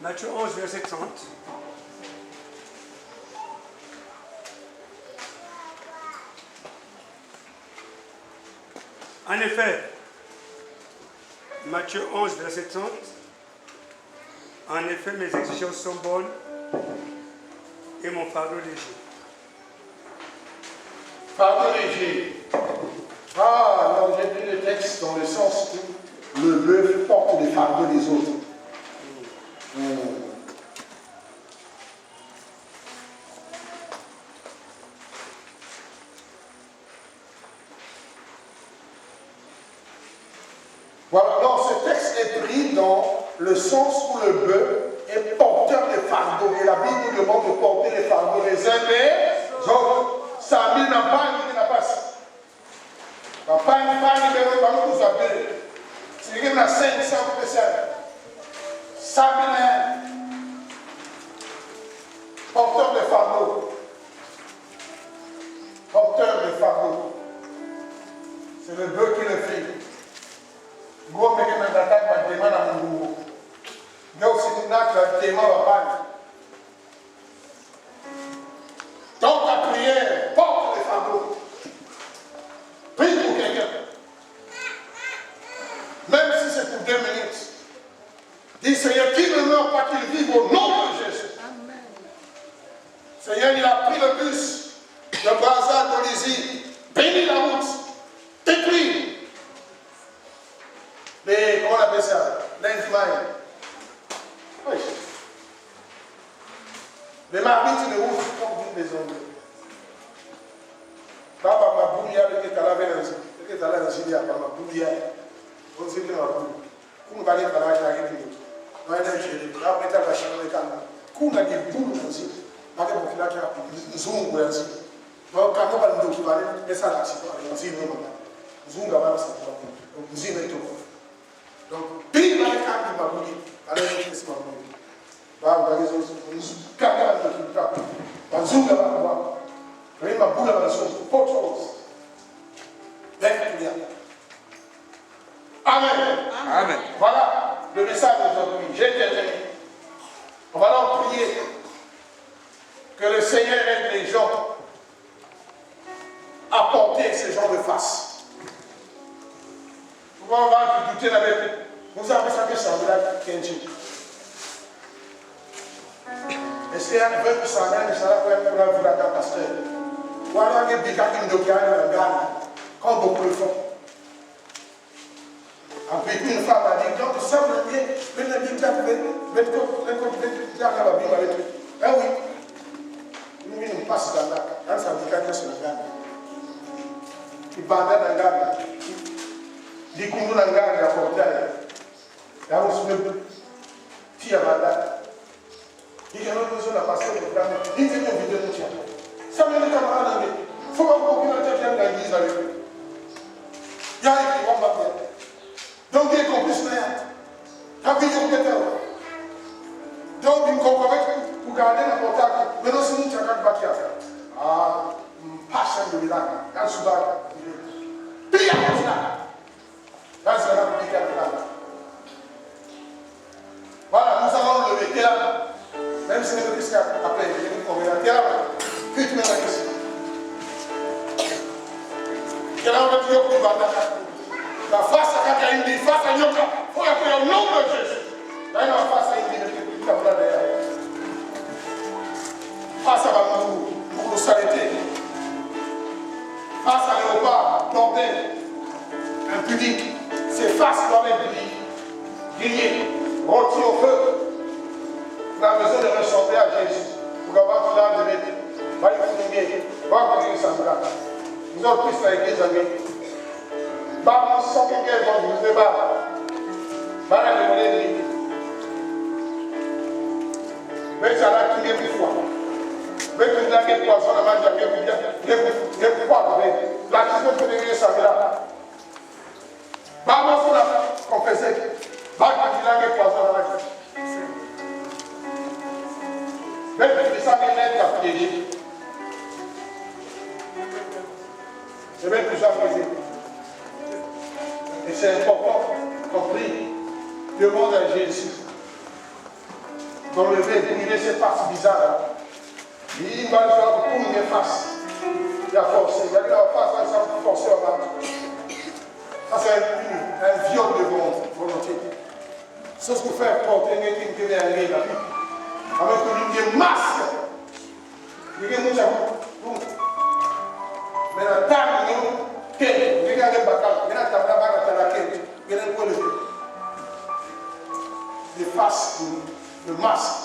Matthieu 11, verset 30. En effet, Matthieu 11, verset 30. En effet, mes exigences sont bonnes et mon fardeau léger. Fardeau léger. Ah, non, j'ai pris le texte dans le sens où le bœuf porte les fardeaux des autres. Voilà, donc ce texte est pris dans le sens où le bœuf est porteur des fardeaux. Et la Bible nous demande de porter les fardeaux les uns des autres. Ça n'a pas une passe. La pagne libérée par nous appeler. C'est que la scène sans spécial. Ça porteur de fardeau. Porteur de fardeau. C'est le bœuf qui le fait. Go meke na d'attaque par démon à mon goût. Donc c'est notre démon à panne. Dans ta prière, porte les fardeaux. Prie pour quelqu'un. Même si c'est pour 2 minutes. Dis Seigneur, qu'il ne meurt pas, qu'il vive au nom de Jésus. Amen. Seigneur, il a pris le bus de Brazza d'Olizy. Bénis la route. T'écris. Mais comment on appelle ça? L'indimane. Oui. Les marmites de route sont d'une des ondes. Baba ma boulia avec ta lave avec ta lave zilia ma boulia. On sait que ma boulia. Qu'on va aller par là avec lui. On va aller chez lui. Après ta vache avec elle. Qu'on a des boules aussi. Avec mon fils qui a zoom ou ainsi. Donc quand on va nous documenter, mais ça là c'est pas. On dit non. Zoom va ça. On dit mais tout. Donc, puis il va être calme de ma bouille. Allez, je ma bouille. Amen. Amen. Voilà le message d'aujourd'hui. J'ai terminé. On va donc prier que le Seigneur aide les gens à porter ce genre de face. Pourquoi on va douter avec vous avez ça que ça veut dire Kenji. Est-ce qu'il y a un peu de ça là, ça va faire pour la pasteur? Ou alors il y a des cas qui nous donnent la gagne, comme beaucoup le font. Après une femme a dit, donc ça me dit, venez dire ah oui, nous nous passe dans là, quand ça dit qu'il sur la gamme. Il bandait dans la gamme, il dit qu'on nous la gamme, il a porté, il a reçu le petit abandon. Il dit que nous besoin de passer le programme, il dit que nous vidéo nous ça me dit camarades, il faut pas qu'on ait quelqu'un dans l'église avec lui. Il y a qui vont m'appeler. Donc, il y a compris ce matin. Quand il y a peut-être. Donc, il me comprend pour garder la portable. Mais non, c'est nous qui avons battu à faire. Ah, pas ça de là. Quand je suis là, puis il y a un là. Quand c'est là, il y a un là. Voilà, nous allons le mettre là. Même si c'est le risque après, il y a une conversation là. Puis tu mets la question. Quel est le Dieu qui va t'attaquer? La face à quelqu'un, il dit face à Yoka. Il faut appeler au nom de Jésus. Là, il y a face à il dit, face à Bamou, pour nous s'arrêter. Face à Léopard, bordel, impudique. Ces faces doivent être grillées, rôties au feu. On a besoin de ressembler à Jésus. Pour avoir tout l'âme de l'aider. Va y finir. Va continuer ça. Nous avons pris la église avec. Bah, on sent quelqu'un va vous débattre. Bah, la demande mais ça l'a tué une fois. Mais que vous avez poisson, la main jamais vous dire, les pouvoirs, la question que vous devez savoir. Bah, moi, on a confessé. Bah, quand il a des poissons, la main. Mais que ça vient d'être à piéger. C'est même plus jamais. Et c'est important qu'on prie, demande à Jésus d'enlever, d'éliminer ces faces bizarres. Il va le faire pour une face. Il a forcé, il a dit la face, il a forcé à battre. Ça, c'est un viol de volonté. C'est ce que fait porter un équipe qui vient aller là. Avec une masque. Il y a des gens. Mais la table, regardez les faces, le masque,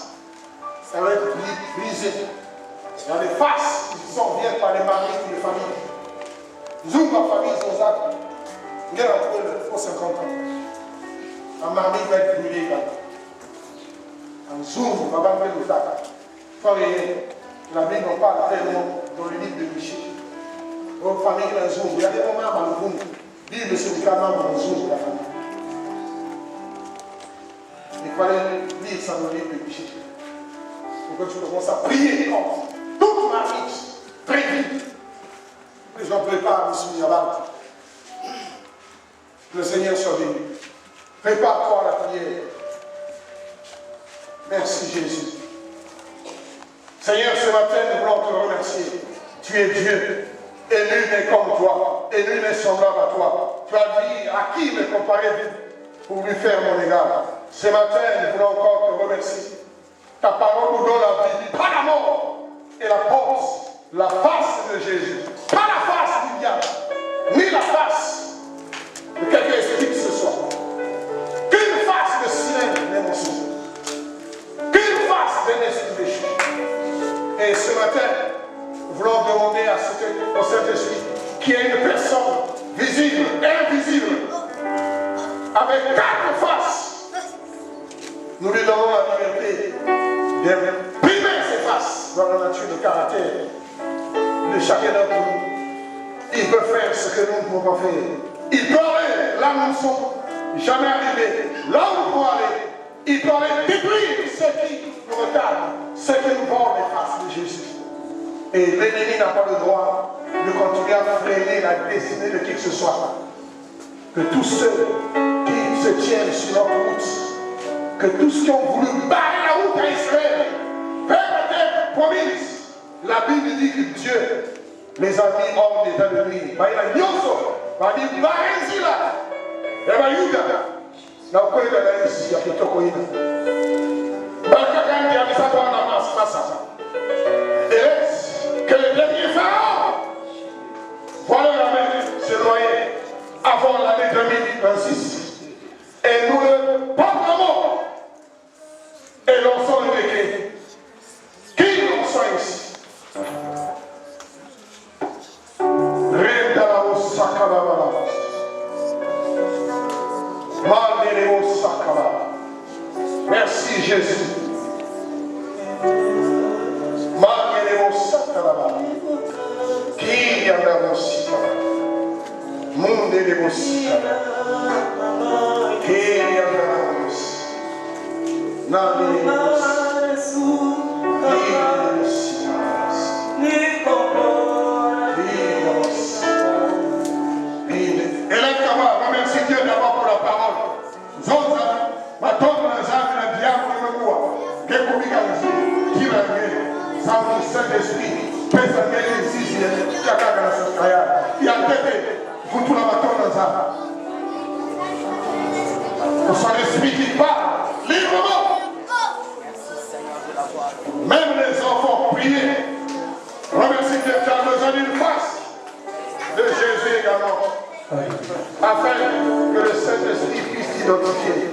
ça va être brisé. Il y a des faces qui sont bien par les maris ou les familles. Zoom ma famille, ils ont ça. Il y a entre eux, il faut 50 ans. Un mari va être brûlé également. Un zoom, on va pas mettre le tac. La Bible en parle tellement dans le livre de Michel. Aux familles qui ont un zoom, il y a des moments dans le zoom. Bible, c'est du calme dans le zoom de la famille. Il fallait lire ça dans le livre de Michel. Pour que tu commences à prier contre toute ma vie. Prie. Les gens préparent le souvenir avant. Le Seigneur soit béni. Prépare-toi à la prière. Merci Jésus. Seigneur, ce matin, nous voulons te remercier. Tu es Dieu. Et nul n'est comme toi. Et nul n'est semblable à toi. Tu as dit à qui me comparer pour lui faire mon égard. Ce matin, nous voulons encore te remercier. Ta parole nous donne la vie, pas la mort. Et la force, la face de Jésus. Pas la face du diable, ni la face de quelque esprit que ce soit. Qu'une face de silence d'émotion. Qu'une face d'un esprit déchu. Et ce matin, nous voulons demander au Saint-Esprit qu'il y ait une personne visible et invisible avec 4 faces. Nous lui donnons la liberté d'imprimer ses faces dans la nature de caractère de chacun d'entre nous. Il peut faire ce que nous ne pouvons pas faire. Il peut aller là où nous sommes, jamais arriver là où nous pouvons aller. Il doit détruire ce qui nous retarde, ce qui nous borde les faces de Jésus. Et l'ennemi n'a pas le droit de continuer à freiner la destinée de qui que ce soit. Que tous ceux qui se tiennent sur notre route, que tous ceux qui ont voulu barrer la route à Israël, vers la terre promise, la Bible dit que Dieu les a mis hors d'état de nuit. Il a dit, barrez-y là. Et bien, Yuda, na ukweli na rais ya kitoko hili. Baraka kandi ya misako na masa. Et que le dernier pharaon, voilà la main se noyer avant l'année 2026. Et nous le proclamons et lançons le décret. Qui lançons ici? Renda la osaka la balance. Merci Jésus. Qui y a monde de Mosika. Qui y a remercie Dieu d'abord pour la parole. Matona zami na diabo nimekuwa kekumika kila ngine sababu Saint-Esprit pesa ngine sisi chakaka na sasa ya tete kutula matona zami au Saint-Esprit qui parle librement. Même les enfants prient. Remercie Dieu, tu as besoin d'une face de Jésus également, afin que le Saint-Esprit puisse t'identifier.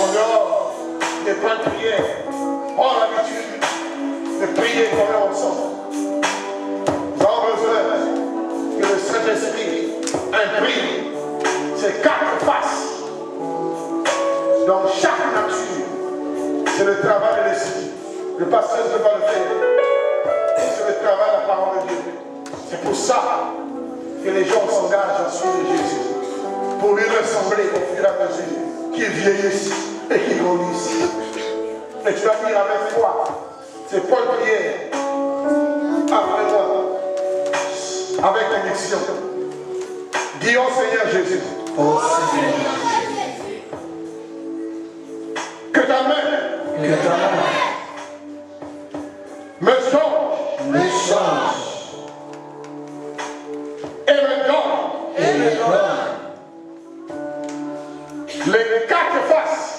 en dehors des points de prière, ont l'habitude de prier comme eux ensemble. Nous avons besoin que le Saint-Esprit imprime ces 4 faces dans chaque nature. C'est le travail de l'Esprit. Le pasteur ne peut pas le faire. C'est le travail de la parole de Dieu. C'est pour ça que les gens s'engagent à suivre Jésus. Pour lui ressembler au fur et à mesure qu'il vieillisse et qu'il grandisse. Et tu vas dire avec foi, c'est Paul prière après moi, avec conviction. Dis au Seigneur Jésus. Ô Seigneur Jésus, Que ta main me change et me donne les 4 faces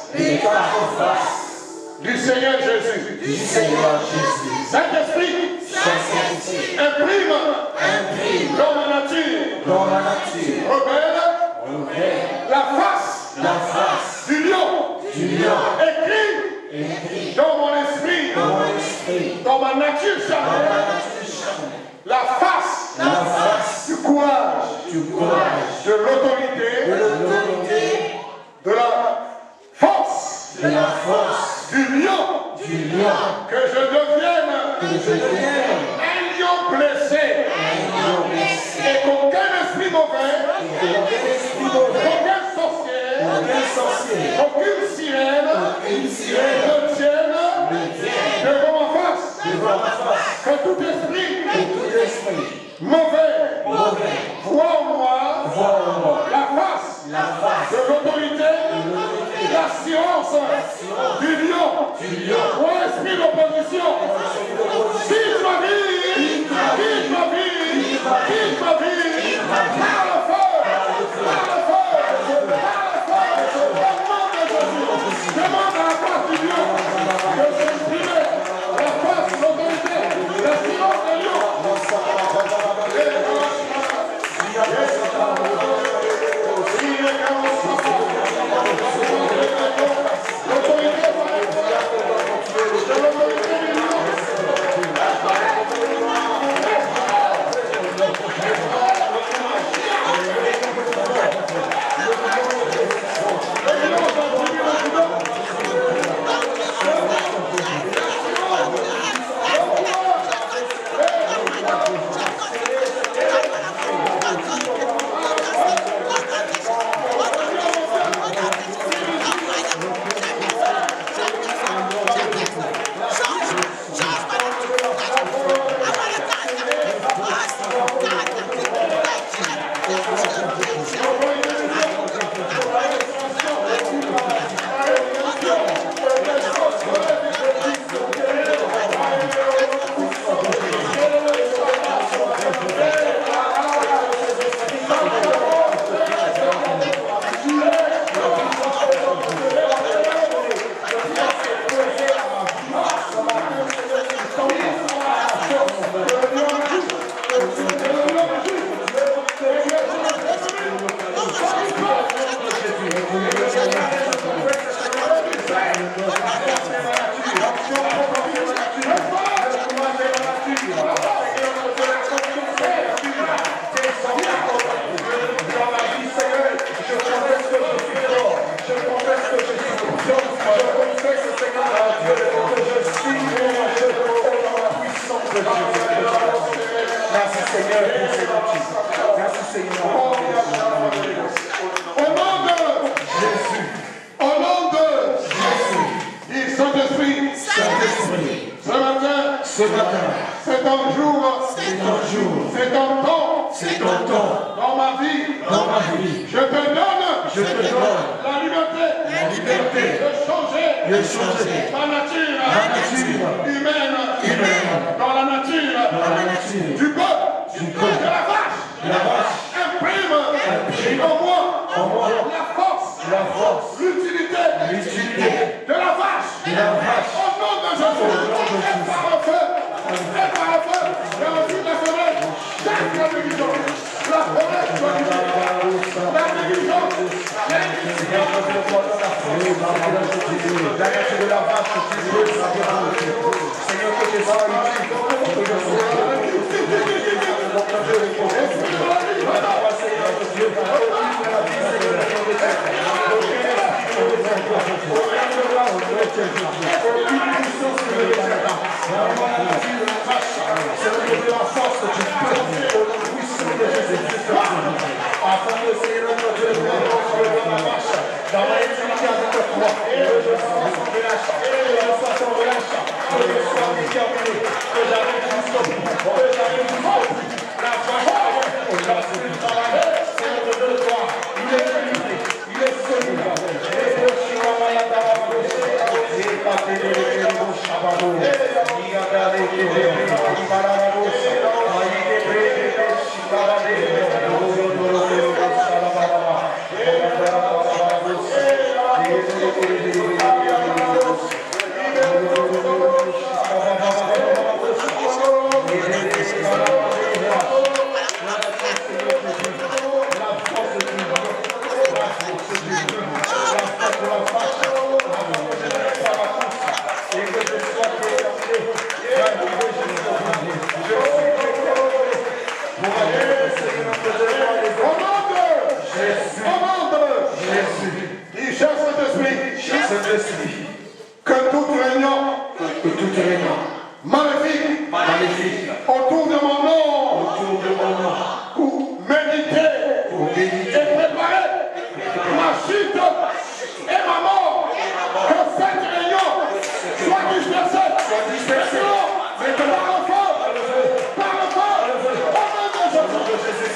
du Seigneur Jésus. Saint-Esprit, imprime dans ma nature rebelle la face du lion. Écrit dans mon esprit, dans ma nature charnelle, la face du courage, de l'autorité, de la force du lion, que je devienne un lion blessé, et qu'aucun esprit mauvais, aucun sorcier, aucune sirène ne tienne devant ma face. Que tout esprit mauvais voit en moi la face de l'autorité, l'assurance du lion. Ô esprit d'opposition, quitte ma vie, par le feu. Demande à la face du lion de s'exprimer, la face, l'autorité, la silence de lion. La de la vache, Seigneur, que je sois utile, que je sois maléfique autour de mon nom, pour méditer et préparer ma chute et ma mort, que cette réunion soit dispersée. Maintenant, par le feu, au nom de Jésus.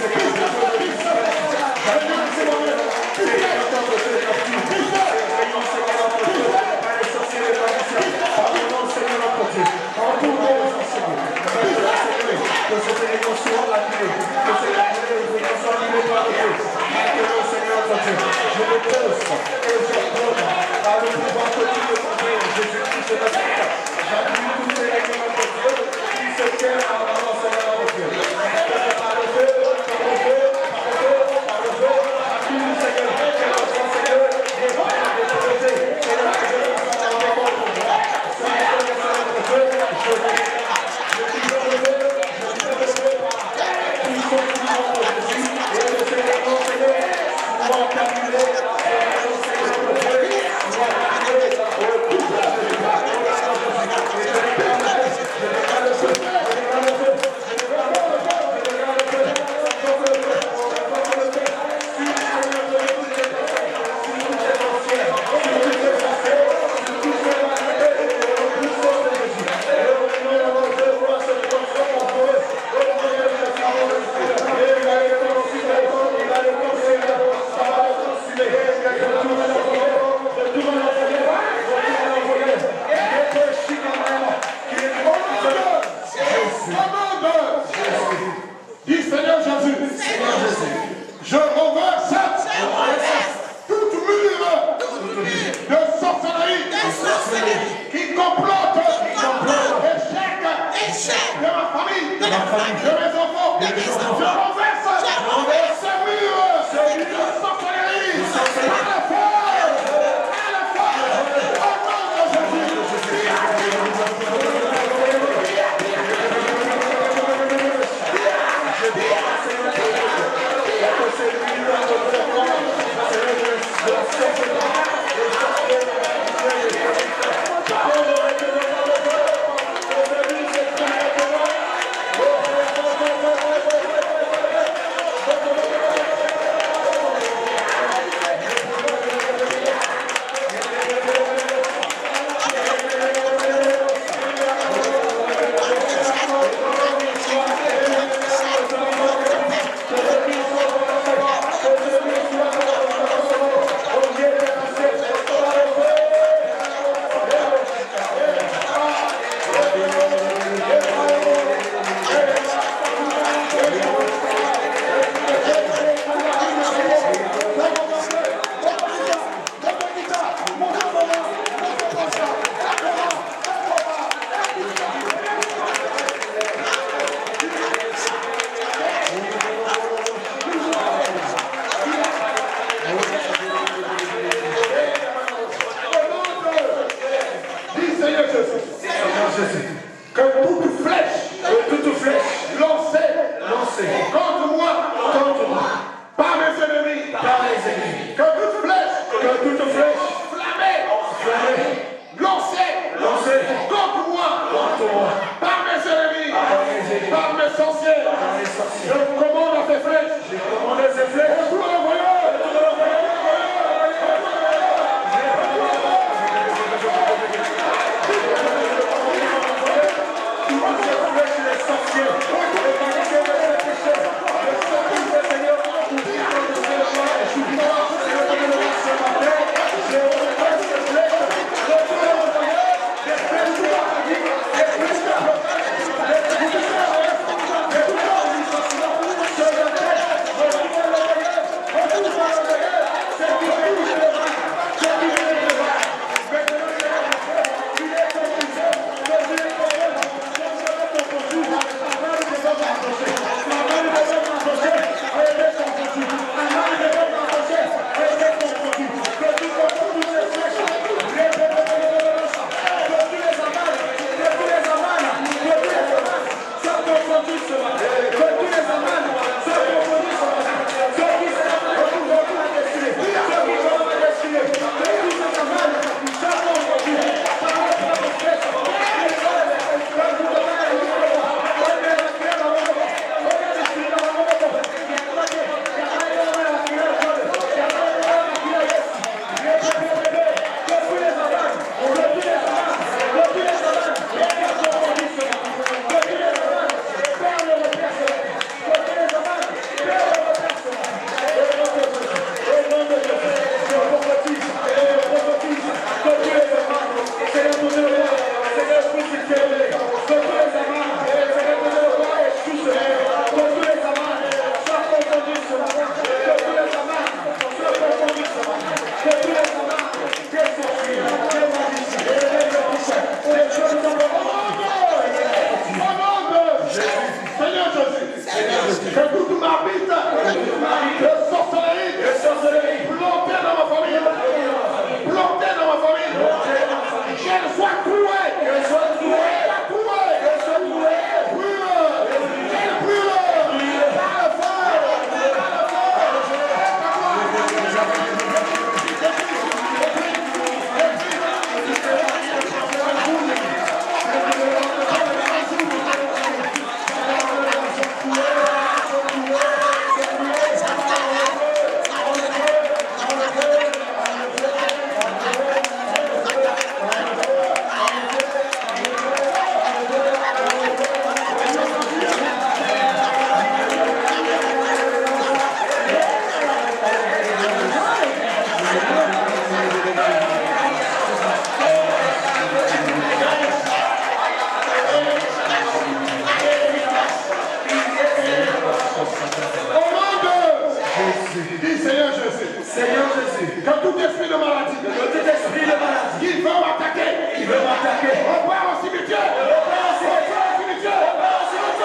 Jésus. Dis Seigneur Jésus. Seigneur Jésus. Que tout esprit de maladie. Que tout esprit de maladie. Qui veut m'attaquer. Qui veut m'attaquer. On part au cimetière. On part au cimetière. On part au cimetière.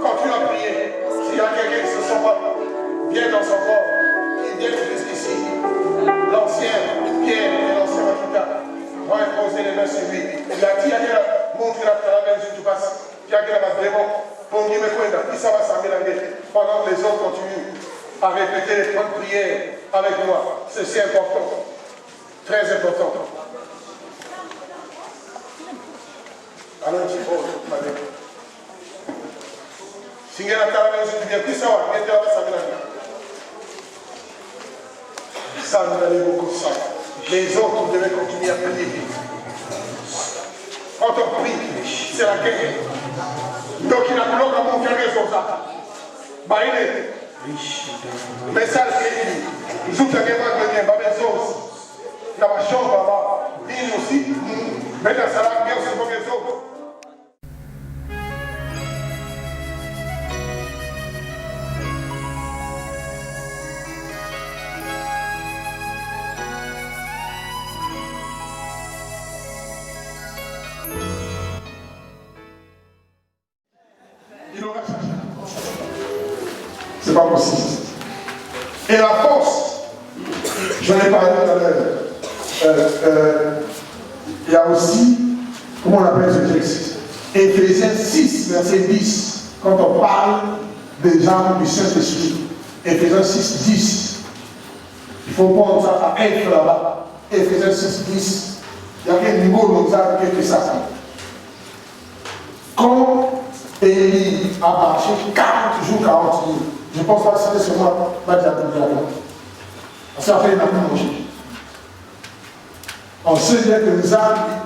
Quand tu as prié, s'il y a quelqu'un qui se sent pas bien dans son corps, il vient jusqu'ici. L'ancien Pierre et l'ancien Makita vont imposer les mains sur lui. Il a dit à quel monde qui a fait la main sur tout passe. Qui a quel vraiment pour lui me cuenta. Qui ça va s'amener pendant que les autres continuent à répéter les bonnes prières avec moi. Ceci est important. Très important. Alors, un petit peu, madame. Si vous avez la maison, vous avez savoir, mettez la main. Ça, nous allons beaucoup ça. Les autres, vous devez continuer à prier. Quand on prie, c'est la guerre. Donc, il a plus longtemps pour faire raison ça. Bah, il est. Message qui est dit. Nous sommes les gens qui viennent, bah, les autres. Dans ma chambre, bah, il aussi. Maintenant, ça va bien, c'est pour les autres. C'est pas possible. Et la force, j'en ai parlé tout à l'heure. Il y a aussi, comment on appelle ce texte? Éphésiens 6, verset 10. Quand on parle des gens du Saint-Esprit. Éphésiens 6, 10. Il faut prendre ça à F là-bas. Éphésiens 6, 10. Il y a quel niveau nous a fait ça. Quand Élie a marché 40 jours, 40 nuits. Je pense pas que c'était sur moi, pas de la Bible là-bas. Parce qu'après, il n'a plus mangé. On sait bien que les âmes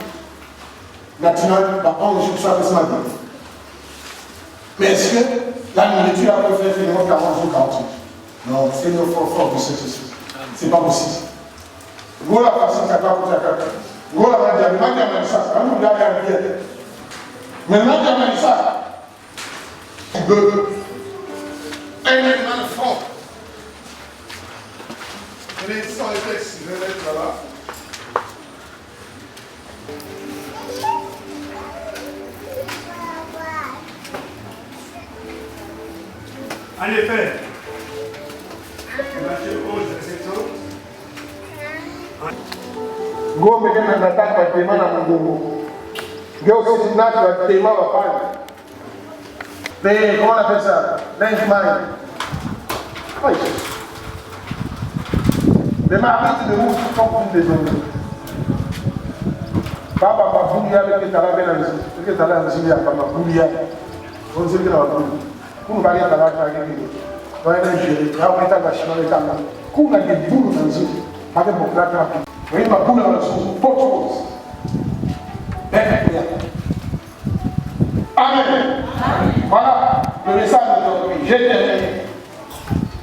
naturelles, on ne joue ça ce matin. Mais est-ce que la nourriture a pu faire finalement 40 jours, 40 jours? Non, c'est le fort de ce ceci. C'est pas possible. Go la façon qu'à toi, pour ta Go la manière, mais ça, on nous l'a bien. Mais maintenant, ça. Un animal fort. Je vais sans les textes, je vais mettre là-bas. En effet, Matthieu 11, verset 12. Go me na nataka kwa tema na Mungu. Go si nati wa tema wa pale. Mais comment on appelle ça? L'infmine. Oui. Les marmites de mousse sont plus des hommes. Papa, boulia avec les talabes dans les talabes dans les papa, boulia. On sait que la boulia. Pour varier la vache avec les. On a géré. Là, on est à la chine, on est à la. Qu'on a des boules dans les yeux. Avec mon plat rapide. Vous voyez ma boule dans le sous. Porte-rose. Amen. Voilà le message d'aujourd'hui. J'ai terminé.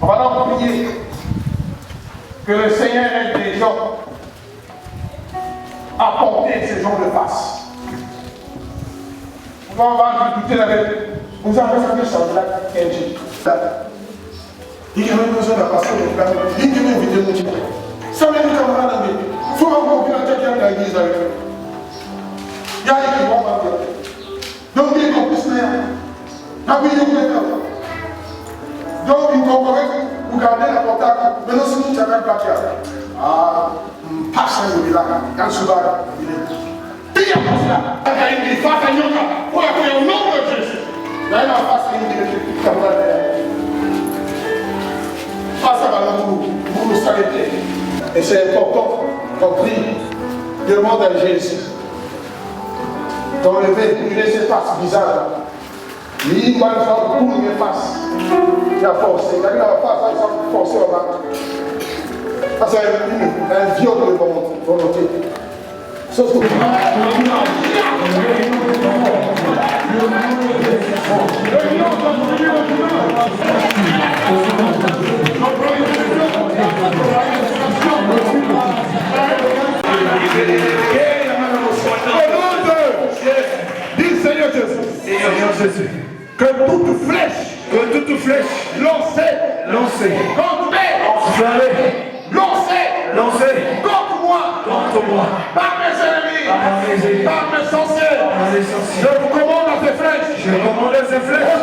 On va donc prier que le Seigneur aide les gens à porter ces gens de face. On va discuter avec vous avez fait ça là, Kenji. Il y a même besoin de passer le plan. Il y a même vidéo de mon ça même camarade avec. Il faut avoir bien tête dans l'église avec. Il y a des qui vont pas. Donc, il y a compris Ah oui, vous pouvez faire ça. Donc, il comprend que vous gardez la contact. Maintenant, si vous avez un papier, passe un là, quand je vais. Il y a pas ça. Il y a face à Yoga. Pour appeler au nom de Jésus. Là, il y a face à une face à Ballon, vous nous arrêtez. Et c'est important qu'on prie, demande à Jésus d'enlever, de laisser face bizarre. Il va faire pour nous face. Il a forcé. Il a face, il a forcé au bas. Ça, c'est un viol de volonté. Sauf que Seigneur Jésus, que toute flèche lancée contre moi, par mes ennemis, par mes sorciers, je vous commande à ces flèches,